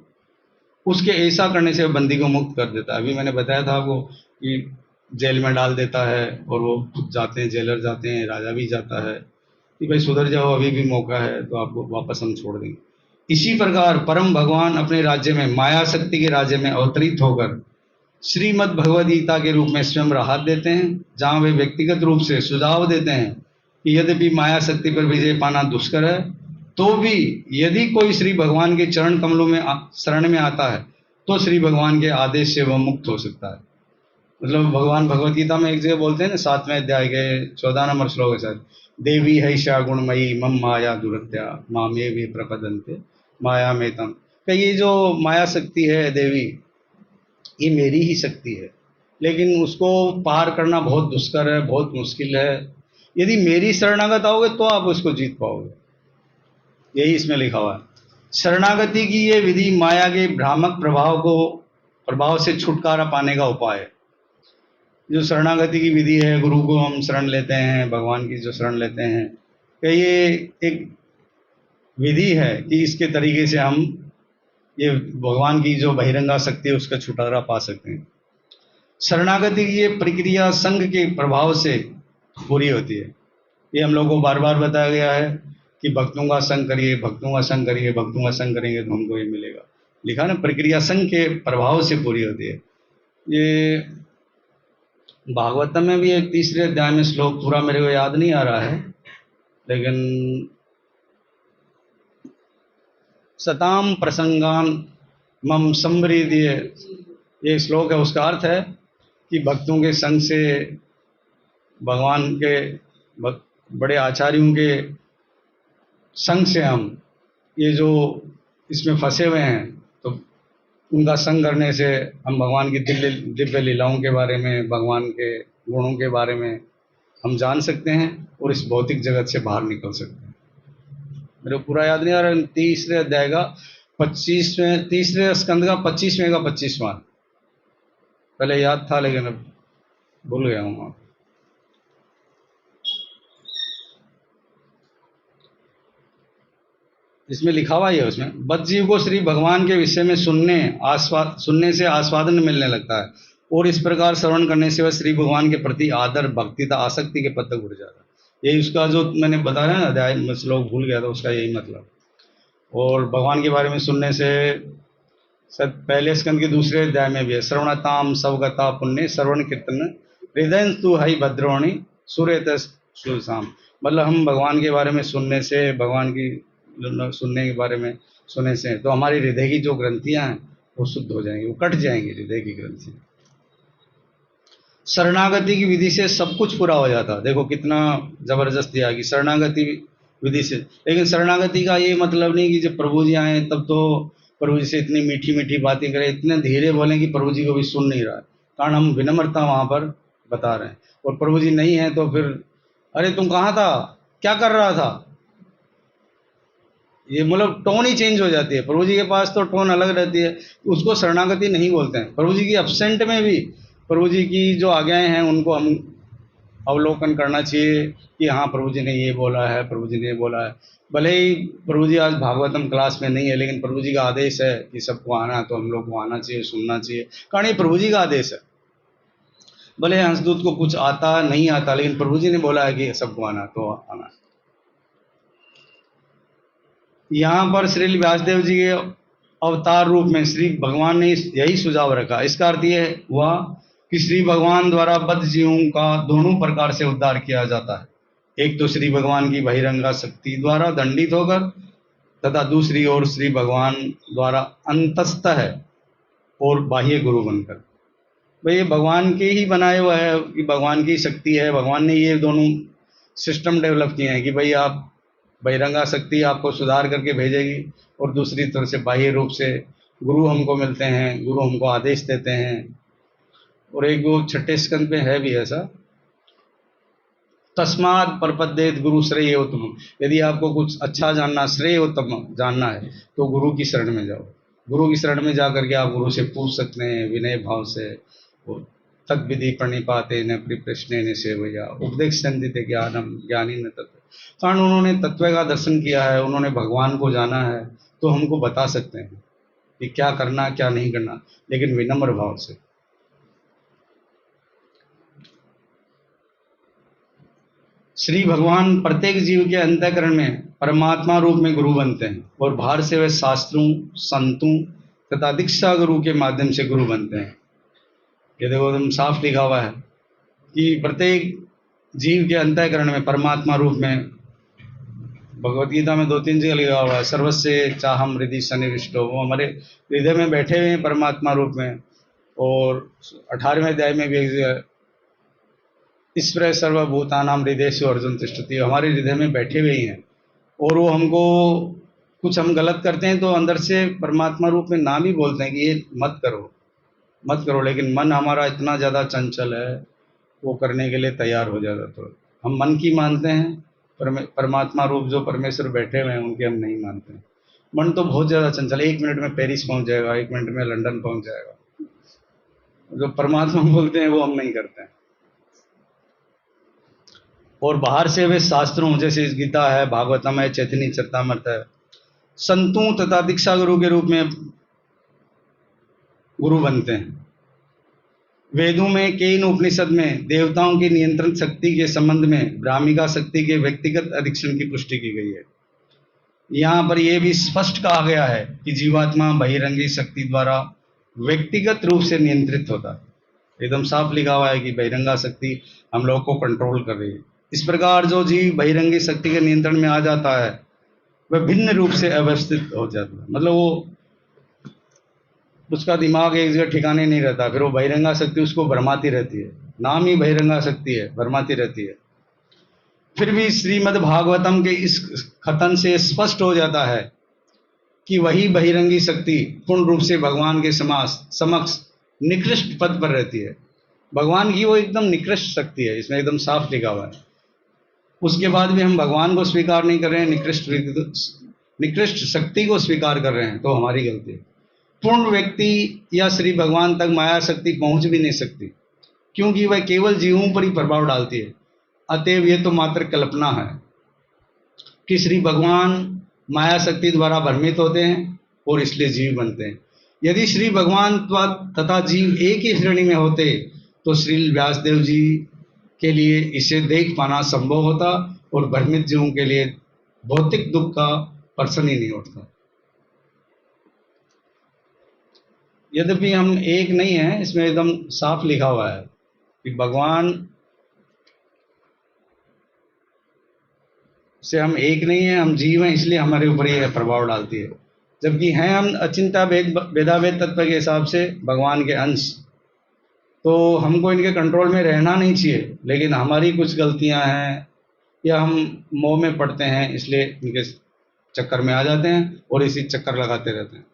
उसके ऐसा करने से बंदी को मुक्त कर देता है। अभी मैंने बताया था आपको कि जेल में डाल देता है और वो खुद जाते हैं, जेलर जाते हैं, राजा भी जाता है कि भाई सुधर जाओ, अभी भी मौका है, तो आपको वापस हम छोड़ देंगे। इसी प्रकार परम भगवान अपने राज्य में माया शक्ति के राज्य में अवतरित होकर श्रीमद् भगवद गीता के रूप में स्वयं राहत देते हैं, जहां वे व्यक्तिगत रूप से सुझाव देते हैं कि यद्यपि माया शक्ति पर विजय पाना दुष्कर है, तो भी यदि कोई श्री भगवान के चरण कमलों में शरण में आता है तो श्री भगवान के आदेश से वह मुक्त हो सकता है। मतलब भगवान भगवद गीता में एक जगह बोलते हैं ना, 7वें अध्याय के 14 नंबर श्लोक है सर, देवी हैषा गुणमयी मम माया दुरत्या मामे भी प्रपदन्ते माया में तम। ये जो माया शक्ति है देवी, ये मेरी ही शक्ति है, लेकिन उसको पार करना बहुत दुष्कर है, बहुत मुश्किल है। यदि मेरी शरणागत आओगे तो आप उसको जीत पाओगे, यही इसमें लिखा हुआ है। शरणागति की ये विधि माया के भ्रामक प्रभाव से छुटकारा पाने का उपाय है। जो शरणागति की विधि है, गुरु को हम शरण लेते हैं, भगवान की जो शरण लेते हैं, कि ये एक विधि है कि इसके तरीके से हम ये भगवान की जो बहिरंगा शक्ति है उसका छुटकारा पा सकते हैं। शरणागति की ये प्रक्रिया संघ के प्रभाव से पूरी होती है। ये हम लोगों को बार बार बताया गया है कि भक्तों का संग करिए, भक्तों का संग करिए, भक्तों का संग करेंगे तो हमको ये मिलेगा। लिखा ना, प्रक्रिया संघ के प्रभाव से पूरी होती है। ये भागवतम में भी एक 3रे अध्याय में श्लोक पूरा मेरे को याद नहीं आ रहा है, लेकिन सताम प्रसंगान मम समृद्धि, ये श्लोक है। उसका अर्थ है कि भक्तों के संग से, भगवान के बड़े आचार्यों के संग से हम ये जो इसमें फंसे हुए हैं, तो उनका संग करने से हम भगवान की दिव्य लीलाओं के बारे में, भगवान के गुणों के बारे में हम जान सकते हैं और इस भौतिक जगत से बाहर निकल सकते हैं। मेरे को पूरा याद नहीं आ रहा, 3रे अध्याय का 25वें, 3रे स्कंद का 25वें का 25वां, पहले याद था लेकिन अब भूल गया हूँ। इसमें लिखा हुआ है, उसमें बद्धजीव को श्री भगवान के विषय में सुनने से आस्वादन मिलने लगता है, और इस प्रकार श्रवण करने से वह श्री भगवान के प्रति आदर, भक्ति तथा आसक्ति के पद तक उठ जाता है। यही उसका जो मैंने बताया ना अध्याय में श्लोक भूल गया था, उसका यही मतलब। और भगवान के बारे में सुनने से पहले स्कंद के 2रे अध्याय में भी है, श्रवणताम सवगता पुण्य श्रवण कीर्तन हृदय तु हई भद्रोणी सूर्यत सुशाम। मतलब हम भगवान के बारे में सुनने से, भगवान की सुनने के बारे में सुनने से, तो हमारी हृदय की जो ग्रंथियां हैं वो शुद्ध हो जाएंगी, वो कट जाएंगी हृदय की ग्रंथियां। शरणागति की विधि से सब कुछ पूरा हो जाता। देखो कितना जबरदस्त दिया कि शरणागति विधि से। लेकिन शरणागति का ये मतलब नहीं कि जब प्रभु जी आए तब तो प्रभु जी से इतनी मीठी मीठी बातें करें, इतने धीरे बोलें कि प्रभु जी को भी सुन नहीं रहा है, कारण हम विनम्रता वहाँ पर बता रहे हैं। और प्रभु जी नहीं है तो फिर अरे तुम कहाँ था, क्या कर रहा था, ये मतलब टोन ही चेंज हो जाती है। प्रभु जी के पास तो टोन अलग रहती है, उसको शरणागति नहीं बोलते हैं। प्रभु जी की एब्सेंट में भी प्रभु जी की जो आज्ञाएं हैं उनको हम अवलोकन करना चाहिए कि हाँ प्रभु जी ने ये बोला है, प्रभु जी ने ये बोला है। भले ही प्रभु जी आज भागवतम क्लास में नहीं है, लेकिन प्रभु जी का आदेश है कि सबको आना है, तो हम लोग को आना चाहिए, सुनना चाहिए, कारण ये प्रभु जी का आदेश है। भले हंसदूत को कुछ आता नहीं आता, लेकिन प्रभु जी ने बोला है कि सबको आना तो आना। यहाँ पर श्री व्यासदेव जी के अवतार रूप में श्री भगवान ने यही सुझाव रखा। इसका अर्थ यह हुआ कि श्री भगवान द्वारा बद्ध जीवों का दोनों प्रकार से उद्धार किया जाता है। एक तो श्री भगवान की बहिरंगा शक्ति द्वारा दंडित होकर, तथा दूसरी ओर श्री भगवान द्वारा अंतस्तः और बाह्य गुरु बनकर। भाई ये भगवान के ही बनाए हुआ है कि भगवान की शक्ति है, भगवान ने ये दोनों सिस्टम डेवलप किए हैं कि भाई आप बहिरंगा शक्ति आपको सुधार करके भेजेगी, और दूसरी तरफ से बाह्य रूप से गुरु हमको मिलते हैं, गुरु हमको आदेश देते हैं। और एक वो छठे स्कंद में है भी ऐसा, तस्मात् परपद्येत गुरु श्रेय उत्तम। यदि आपको कुछ अच्छा जानना, श्रेय उत्तम जानना है तो गुरु की शरण में जाओ। गुरु की शरण में जा करके आप गुरु से पूछ सकते हैं विनय भाव से। तद विधि प्रणिपाते न प्रश्न न सेवया उपदेश संदित ज्ञानम ज्ञानी न तत्व। कारण उन्होंने तत्व का दर्शन किया है, उन्होंने भगवान को जाना है, तो हमको बता सकते हैं कि क्या करना क्या नहीं करना, लेकिन विनम्र भाव से। श्री भगवान प्रत्येक जीव के अंतःकरण में परमात्मा रूप में गुरु बनते हैं, और बाहर से वे शास्त्रों, संतों तथा दीक्षा गुरु के माध्यम से गुरु बनते हैं। ये देखो एकदम साफ लिखा हुआ है कि प्रत्येक जीव के अंतःकरण में परमात्मा रूप में, भगवत गीता में 2-3 जगह लिखा हुआ है, सर्वस्य चाहम हृदय सन्निविष्टो। वो हमारे हृदय में बैठे हुए हैं परमात्मा रूप में। और 18वें अध्याय में भी ईश्वर सर्वभूतानाम हृदयेषु अर्जुन तिष्ठति, हमारे हृदय में बैठे हुए ही हैं। और वो हमको कुछ हम गलत करते हैं तो अंदर से परमात्मा रूप में नाम ही बोलते हैं कि ये मत करो मत करो, लेकिन मन हमारा इतना ज़्यादा चंचल है, वो करने के लिए तैयार हो जाता। तो हम मन की मानते हैं, परमात्मा रूप जो परमेश्वर बैठे हुए हैं उनके हम नहीं मानते हैं। मन तो बहुत ज़्यादा चंचल, 1 मिनट में पेरिस पहुंच जाएगा, 1 मिनट में लंदन पहुंच जाएगा। जो परमात्मा बोलते हैं वो हम नहीं करते हैं। और बाहर से वे शास्त्रों, जैसे गीता है, भागवतम है, चैतन्य चरितामृत है, संतों तथा दीक्षा गुरु के रूप में गुरु बनते हैं। वेदों में, केन उपनिषद में देवताओं की नियंत्रण शक्ति के संबंध में ब्राह्मिका शक्ति के व्यक्तिगत अधिक्षण की पुष्टि की गई है। यहाँ पर यह भी स्पष्ट कहा गया है कि जीवात्मा बहिरंगी शक्ति द्वारा व्यक्तिगत रूप से नियंत्रित होता है। एकदम साफ लिखा हुआ है कि बहिरंगा शक्ति हम लोग को कंट्रोल कर रही है। इस प्रकार जो जीव बहिरंगी शक्ति के नियंत्रण में आ जाता है वह भिन्न रूप से अवस्थित हो जाता है। मतलब वो, उसका दिमाग एक जगह ठिकाने नहीं रहता, फिर वो बहिरंगा शक्ति उसको भरमाती रहती है। नाम ही बहिरंगा शक्ति है, भरमाती रहती है। फिर भी श्रीमद् भागवतम के इस कथन से स्पष्ट हो जाता है कि वही बहिरंगी शक्ति पूर्ण रूप से भगवान के समक्ष निकृष्ट पद पर रहती है। भगवान की वो एकदम निकृष्ट शक्ति है, इसमें एकदम साफ लिखा हुआ है। उसके बाद भी हम भगवान को स्वीकार नहीं कर रहे हैं, निकृष्ट शक्ति को स्वीकार कर रहे हैं, तो हमारी गलती है। पूर्ण व्यक्ति या श्री भगवान तक माया शक्ति पहुंच भी नहीं सकती, क्योंकि वह केवल जीवों पर ही प्रभाव डालती है। अतएव ये तो मात्र कल्पना है कि श्री भगवान माया शक्ति द्वारा भ्रमित होते हैं और इसलिए जीव बनते हैं। यदि श्री भगवान तथा जीव एक ही श्रेणी में होते तो श्री व्यासदेव जी के लिए इसे देख पाना संभव होता, और भ्रमित जीवों के लिए भौतिक दुख का प्रश्न ही नहीं उठता। यद्यपि हम एक नहीं है, इसमें एकदम साफ लिखा हुआ है कि भगवान से हम एक नहीं है, हम जीव हैं, इसलिए हमारे ऊपर ये प्रभाव डालती है। जबकि हैं हम अचिंता वेदावेद तत्व के हिसाब से भगवान के अंश, तो हमको इनके कंट्रोल में रहना नहीं चाहिए। लेकिन हमारी कुछ गलतियां हैं या हम मोह में पड़ते हैं, इसलिए इनके चक्कर में आ जाते हैं और इसी चक्कर लगाते रहते हैं।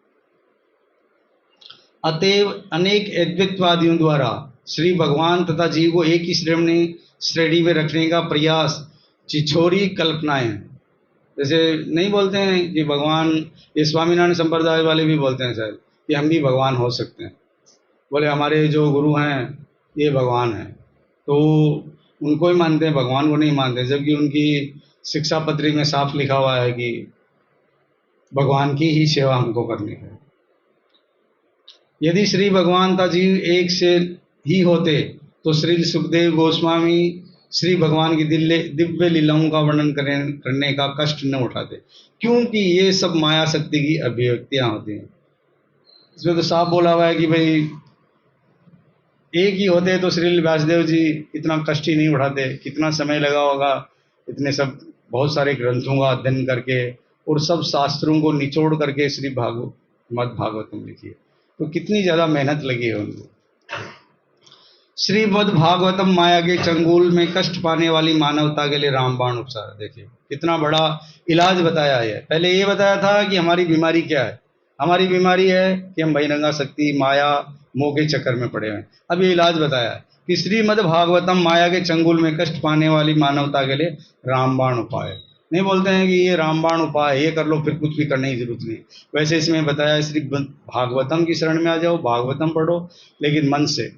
अतएव अनेक अद्वैतवादियों द्वारा श्री भगवान तथा जीव को एक ही श्रेणी में रखने का प्रयास छिछोरी कल्पनाएं हैं। जैसे नहीं बोलते हैं कि भगवान, ये स्वामीनारायण संप्रदाय वाले भी बोलते हैं शायद कि हम भी भगवान हो सकते हैं। बोले हमारे जो गुरु हैं ये भगवान हैं, तो उनको ही मानते हैं, भगवान को नहीं मानते। जबकि उनकी शिक्षा पत्री में साफ लिखा हुआ है कि भगवान की ही सेवा हमको करनी है। यदि श्री भगवान का जीव एक से ही होते तो श्री सुखदेव गोस्वामी श्री भगवान की दिव्य लीलाओं का वर्णन करने का कष्ट न उठाते, क्योंकि ये सब माया शक्ति की अभिव्यक्तियां होती हैं। इसमें तो साफ बोला हुआ है कि भाई एक ही होते तो श्री व्यासदेव जी इतना कष्ट ही नहीं उठाते। कितना समय लगा होगा इतने सब बहुत सारे ग्रंथों का अध्ययन करके और सब शास्त्रों को निचोड़ करके श्री भागवतम लिखी है, तो कितनी ज़्यादा मेहनत लगी है उनको। श्रीमद् भागवतम माया के चंगुल में कष्ट पाने वाली मानवता के लिए रामबाण उपचार। देखिए कितना बड़ा इलाज बताया है। पहले ये बताया था कि हमारी बीमारी क्या है। हमारी बीमारी है कि हम बहिरंगा शक्ति माया मोह के चक्कर में पड़े हुए हैं। अब ये इलाज बताया है कि श्रीमद् भागवतम माया के चंगुल में कष्ट पाने वाली मानवता के लिए रामबाण उपाय। नहीं बोलते हैं कि ये रामबाण उपाय ये कर लो फिर कुछ भी करने की जरूरत नहीं। वैसे इसमें बताया श्री भागवतम की शरण में आ जाओ, भागवतम पढ़ो, लेकिन मन से।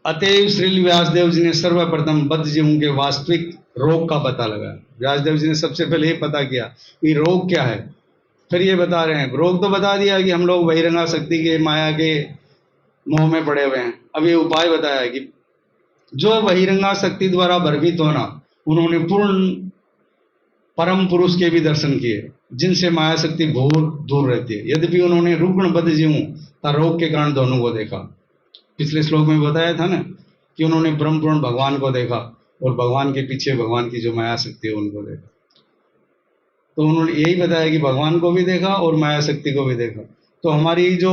अतएव श्री व्यासदेव जी ने सर्वप्रथम बद्ध जीवों के वास्तविक रोग का पता लगाया। व्यासदेव जी ने सबसे पहले ये पता किया कि रोग क्या है। फिर ये बता रहे हैं, रोग तो बता दिया कि हम लोग बहिरंगा शक्ति के माया के मोह में पड़े हुए हैं। अब ये उपाय बताया है कि जो बहिरंगा शक्ति द्वारा भ्रमित होना, उन्होंने पूर्ण परम पुरुष के भी दर्शन किए, जिनसे माया शक्ति दूर रहती है। यद्यपि उन्होंने रुग्ण बद्ध जीवों तथा रोग के कारण दोनों को देखा। पिछले श्लोक में बताया था ना कि उन्होंने ब्रह्मपूर्ण भगवान को देखा और भगवान के पीछे भगवान की जो माया शक्ति है उनको देखा। तो उन्होंने यही बताया कि भगवान को भी देखा और माया शक्ति को भी देखा। तो हमारी जो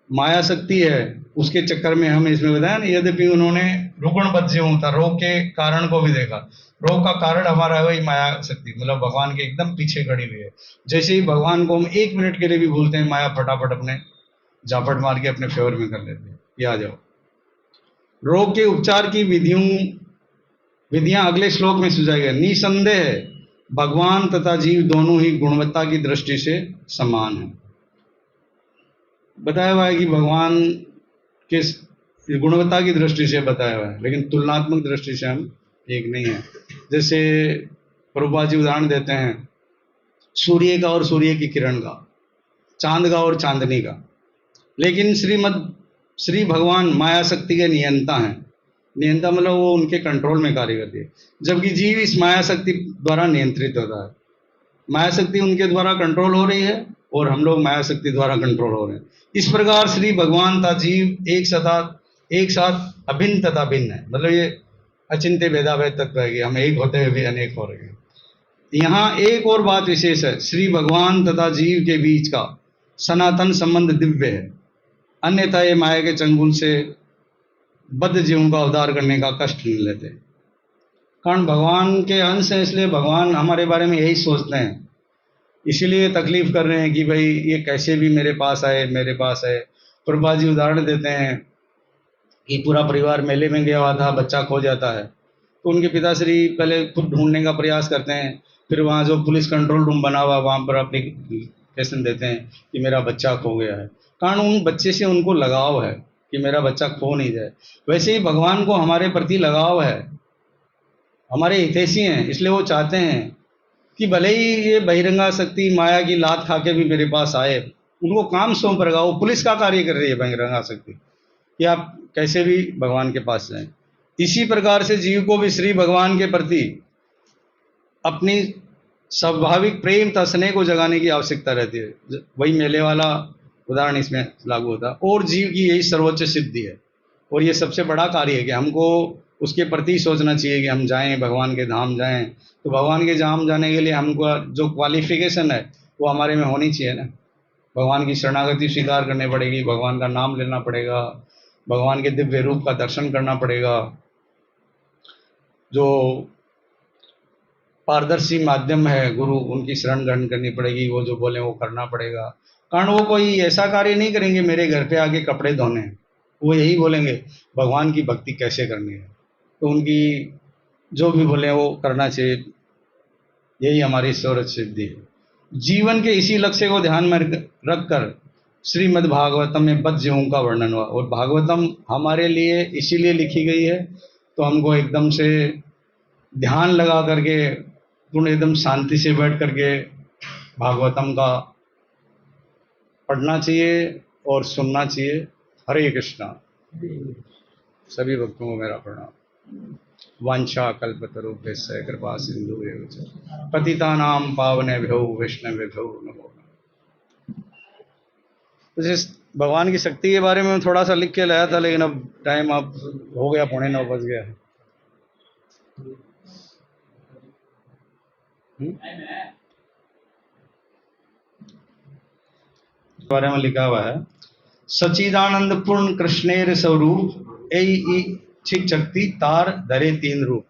माया शक्ति है उसके चक्कर में हमें इसमें बताया ना, यद्यपि उन्होंने रुग्ण बद्ध जीवों तथा रोग के कारण को भी देखा। रोग का कारण हमारा है वही माया शक्ति, मतलब भगवान के एकदम पीछे खड़ी हुई है। जैसे ही भगवान को हम 1 मिनट के लिए भी भूलते हैं, माया फटाफट अपने झापट मार के अपने फेवर में कर लेते हैं। ये आ जाओ। रोग के उपचार की विधियां अगले श्लोक में सुझाई गई। निसंदेह भगवान तथा जीव दोनों ही गुणवत्ता की दृष्टि से समान है। बताया हुआ है कि भगवान किस गुणवत्ता की दृष्टि से बताया हुआ है, लेकिन तुलनात्मक दृष्टि से हम एक नहीं है। जैसे प्रभुपाद जी उदाहरण देते हैं सूर्य का और सूर्य की किरण का, चांद का और चांदनी का। लेकिन श्री भगवान माया शक्ति के नियंता हैं। नियंता मतलब वो उनके कंट्रोल में कार्य करती है, जबकि जीव इस माया शक्ति द्वारा नियंत्रित होता है। माया शक्ति उनके द्वारा कंट्रोल हो रही है और हम लोग माया शक्ति द्वारा कंट्रोल हो रहे हैं। इस प्रकार श्री भगवान तथा जीव एक साथ अभिन्न तथा भिन्न है। मतलब ये अचिंत्य भेदाभेद तत्व है कि हम एक होते हुए भी अनेक हो रहे हैं। यहाँ एक और बात विशेष है, श्री भगवान तथा जीव के बीच का सनातन संबंध दिव्य है, अन्यथा ये माया के चंगुल से बद्ध जीवों का उद्धार करने का कष्ट नहीं लेते। कारण भगवान के अंश हैं, इसलिए भगवान हमारे बारे में यही सोचते हैं, इसीलिए तकलीफ कर रहे हैं कि भाई ये कैसे भी मेरे पास आए। प्रभुपाद जी उदाहरण देते हैं कि पूरा परिवार मेले में गया हुआ था, बच्चा खो जाता है, तो उनके पिताश्री पहले खुद ढूंढने का प्रयास करते हैं। फिर वहाँ जो पुलिस कंट्रोल रूम बना हुआ वहाँ पर एप्लीकेशन देते हैं कि मेरा बच्चा खो गया है। कारण उन बच्चे से उनको लगाव है कि मेरा बच्चा खो नहीं जाए। वैसे ही भगवान को हमारे प्रति लगाव है, हमारे हितैषी हैं, इसलिए वो चाहते हैं कि भले ही ये बहिरंगा शक्ति माया की लात खा के भी मेरे पास आए, उनको काम सौंप रखा। वो पुलिस का कार्य कर रही है बहिरंगा शक्ति कि आप कैसे भी भगवान के पास जाएं। इसी प्रकार से जीव को भी श्री भगवान के प्रति अपनी स्वाभाविक प्रेम तथा स्नेह को जगाने की आवश्यकता रहती है। वही मेले वाला उदाहरण इसमें लागू होता है। और जीव की यही सर्वोच्च सिद्धि है और ये सबसे बड़ा कार्य है कि हमको उसके प्रति सोचना चाहिए कि हम जाएं, भगवान के धाम जाएं। तो भगवान के धाम जाने के लिए हमको जो क्वालिफिकेशन है वो हमारे में होनी चाहिए ना। भगवान की शरणागति स्वीकार करनी पड़ेगी, भगवान का नाम लेना पड़ेगा, भगवान के दिव्य रूप का दर्शन करना पड़ेगा। जो पारदर्शी माध्यम है गुरु, उनकी शरण ग्रहण करनी पड़ेगी, वो जो बोले वो करना पड़ेगा। कारण वो कोई ऐसा कार्य नहीं करेंगे मेरे घर पे आके कपड़े धोने, वो यही बोलेंगे भगवान की भक्ति कैसे करनी है। तो उनकी जो भी बोले वो करना चाहिए, यही हमारी सर्वोच्च सिद्धि है। जीवन के इसी लक्ष्य को ध्यान में रखकर श्रीमद् भागवतम में बद्ध जीवों का वर्णन हुआ। और भागवतम हमारे लिए इसीलिए लिखी गई है, तो हमको एकदम से ध्यान लगा करके पूर्ण एकदम शांति से बैठ करके भागवतम का पढ़ना चाहिए और सुनना चाहिए। हरे कृष्णा। सभी भक्तों को मेरा प्रणाम। वांछा कल्पतरुभ्यश्च कृपा सिंधु एव च पतितानां पावनेभ्यो वैष्णवेभ्यो नमो नमः। तो जिस भगवान की शक्ति के बारे में थोड़ा सा लिख के लाया था, लेकिन अब टाइम अब हो गया, 9:45 बज गया है। बारे में लिखा हुआ है, सचिदानंद पूर्ण कृष्णेर स्वरूप ऐ इच्छिक शक्ति तार धरे तीन रूप।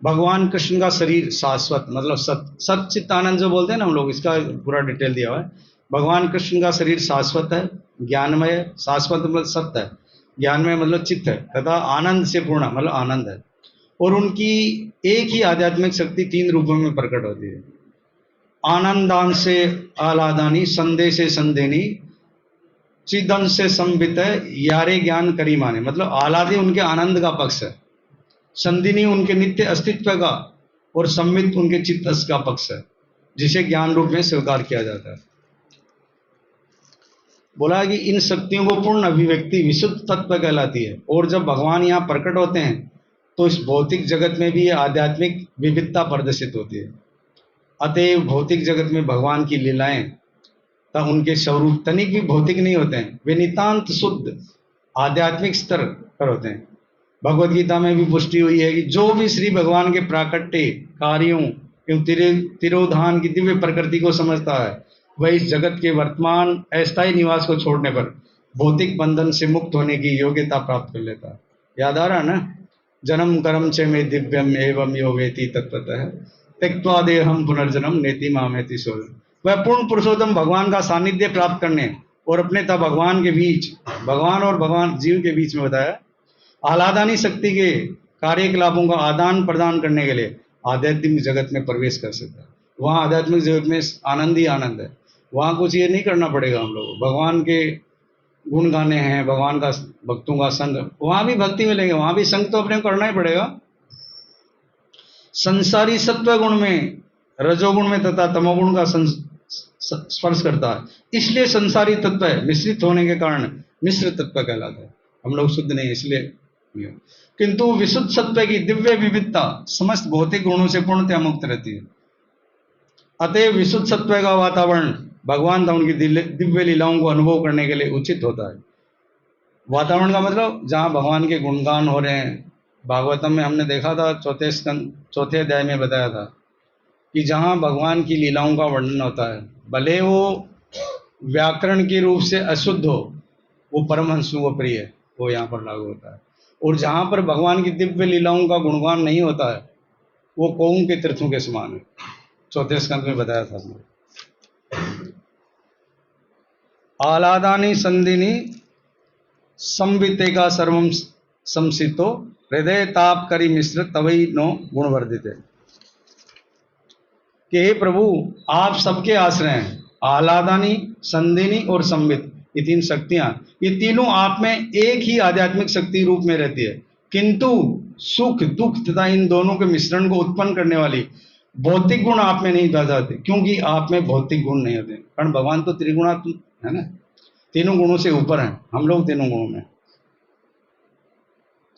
भगवान कृष्ण का शरीर शाश्वत, मतलब सच्चिदानंद जो बोलते हैं ना हम लोग, इसका पूरा डिटेल दिया हुआ है। भगवान कृष्ण का शरीर शाश्वत है, ज्ञानमय, शाश्वत मतलब सत्य है, ज्ञानमय मतलब चित्त है, तथा आनंद से पूर्ण मतलब आनंद है। और उनकी एक ही आध्यात्मिक शक्ति तीन रूपों में प्रकट होती है। आनंदान से आलादानी, संदेश से संदेनी, चिदन से संबित है, यारे ज्ञान करी माने। मतलब आलादी उनके आनंद का पक्ष है, संदिनी उनके नित्य अस्तित्व का, और संबित उनके चित्त का पक्ष है, जिसे ज्ञान रूप में स्वीकार किया जाता है। बोला कि इन शक्तियों को पूर्ण अभिव्यक्ति विशुद्ध तत्व कहलाती है। और जब भगवान यहाँ प्रकट होते हैं तो इस भौतिक जगत में भी आध्यात्मिक विविधता प्रदर्शित होती है। अतएव भौतिक जगत में भगवान की लीलाएं तब उनके स्वरूप तनिक भी भौतिक नहीं होते हैं, वे नितांत शुद्ध आध्यात्मिक स्तर पर होते हैं। भगवत गीता में भी पुष्टि हुई है कि जो भी श्री भगवान के प्राकट्य कार्यों एवं तिरोधान की दिव्य प्रकृति को समझता है, वह इस जगत के वर्तमान अस्थायी निवास को छोड़ने पर भौतिक बंधन से मुक्त होने की योग्यता प्राप्त कर लेता है। याद आ रहा है ना, जन्म कर्म च में दिव्यम एवं यो वेति तत्वतः त्यक्त्वा देहम पुनर्जन्म नेति मामेति सोलम। वह पूर्ण पुरुषोत्तम भगवान का सानिध्य प्राप्त करने और अपने तब भगवान के बीच, भगवान और भगवान जीव के बीच में बताया, आह्लादानी शक्ति के कार्यकलापों का आदान प्रदान करने के लिए आध्यात्मिक जगत में प्रवेश कर सकता है। वहाँ आध्यात्मिक जगत में आनंद ही आनंद है। वहाँ कुछ ये नहीं करना पड़ेगा हम लोग, भगवान के गुण गाने हैं, भगवान का भक्तों का संग, वहाँ भी भक्ति मिलेगी, वहाँ भी संग तो अपने को करना ही पड़ेगा। संसारी सत्व गुण में, रजोगुण में तथा तमोगुण का स्पर्श करता है, इसलिए संसारी तत्व मिश्रित होने के कारण मिश्र तत्व कहलाता है। हम लोग शुद्ध नहीं इसलिए नहीं हो। किंतु विशुद्ध सत्व की दिव्य विविधता समस्त भौतिक गुणों से पूर्णतः मुक्त रहती है। अतएव विशुद्ध सत्व का वातावरण भगवान तथा उनकी दिव्य लीलाओं को अनुभव करने के लिए उचित होता है। वातावरण का मतलब जहाँ भगवान के गुणगान हो रहे हैं। भागवतम में हमने देखा था, चौथे अध्याय में बताया था कि जहाँ भगवान की लीलाओं का वर्णन होता है, भले वो व्याकरण के रूप से अशुद्ध हो, वो परमहंसों को प्रिय है, वो यहाँ पर लागू होता है। और जहाँ पर भगवान की दिव्य लीलाओं का गुणगान नहीं होता है, वो कौम के तीर्थों के समान है। चौथे स्कंद में बताया था हमने। आह्लादानी संदिनी संबिते का सर्वम संसितो हृदय ताप करी मिश्र तवई नो गुणवर्धित है कि हे प्रभु, आप सबके आश्रय हैं। आह्लादानी, संदिनी और संबित, ये तीन शक्तियां, ये तीनों आप में एक ही आध्यात्मिक शक्ति रूप में रहती है। किंतु सुख दुख तथा इन दोनों के मिश्रण को उत्पन्न करने वाली भौतिक गुण आप में नहीं पाए जाते, क्योंकि आप में भौतिक गुण नहीं होते। कारण भगवान तो त्रिगुणात्मक है ना, तीनों गुणों से ऊपर हैं, हम लोग तीनों गुणों में।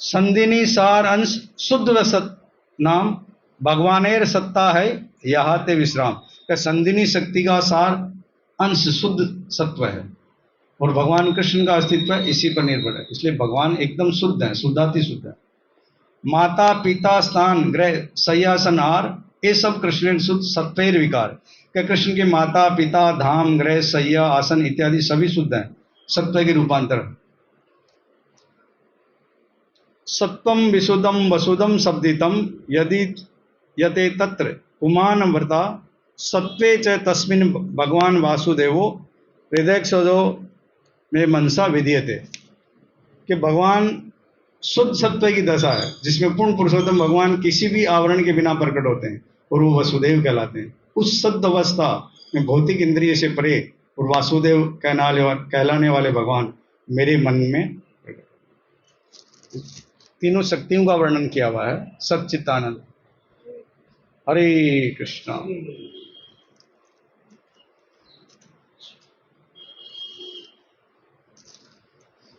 संदिनी सार अंश शुद्ध व सत नाम भगवानेर सत्ता है यहाँ ते विश्राम। का संदिनी शक्ति का सार अंश शुद्ध सत्व है और भगवान कृष्ण का अस्तित्व इसी पर निर्भर है, इसलिए भगवान एकदम शुद्ध है, शुद्धाति शुद्ध है। माता पिता स्थान ग्रह सयासन आर, ये सब कृष्ण शुद्ध सत्वेर विकार। क्या कृष्ण के माता पिता धाम ग्रह सैया आसन इत्यादि सभी शुद्ध हैं, सत्व के रूपांतर। सत्वम विशुद्धम वसुधम शब्दितम यदि यते तत्र पुमान व्रता सत्वे च तस्मिन् भगवान वासुदेवो हृदयक्षदो में मनसा विधीयते। कि भगवान शुद्ध सत्व की दशा है, जिसमें पूर्ण पुरुषोत्तम भगवान किसी भी आवरण के बिना प्रकट होते हैं और वो वसुदेव कहलाते हैं। उस सद् अवस्था में भौतिक इंद्रिय से परे और वासुदेव कहलाने वाले भगवान मेरे मन में तीनों शक्तियों का वर्णन किया हुआ है। सच्चिदानंद। हरे कृष्णा।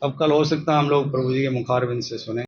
अब कल हो सकता है हम लोग प्रभु जी के मुखारविंद से सुने।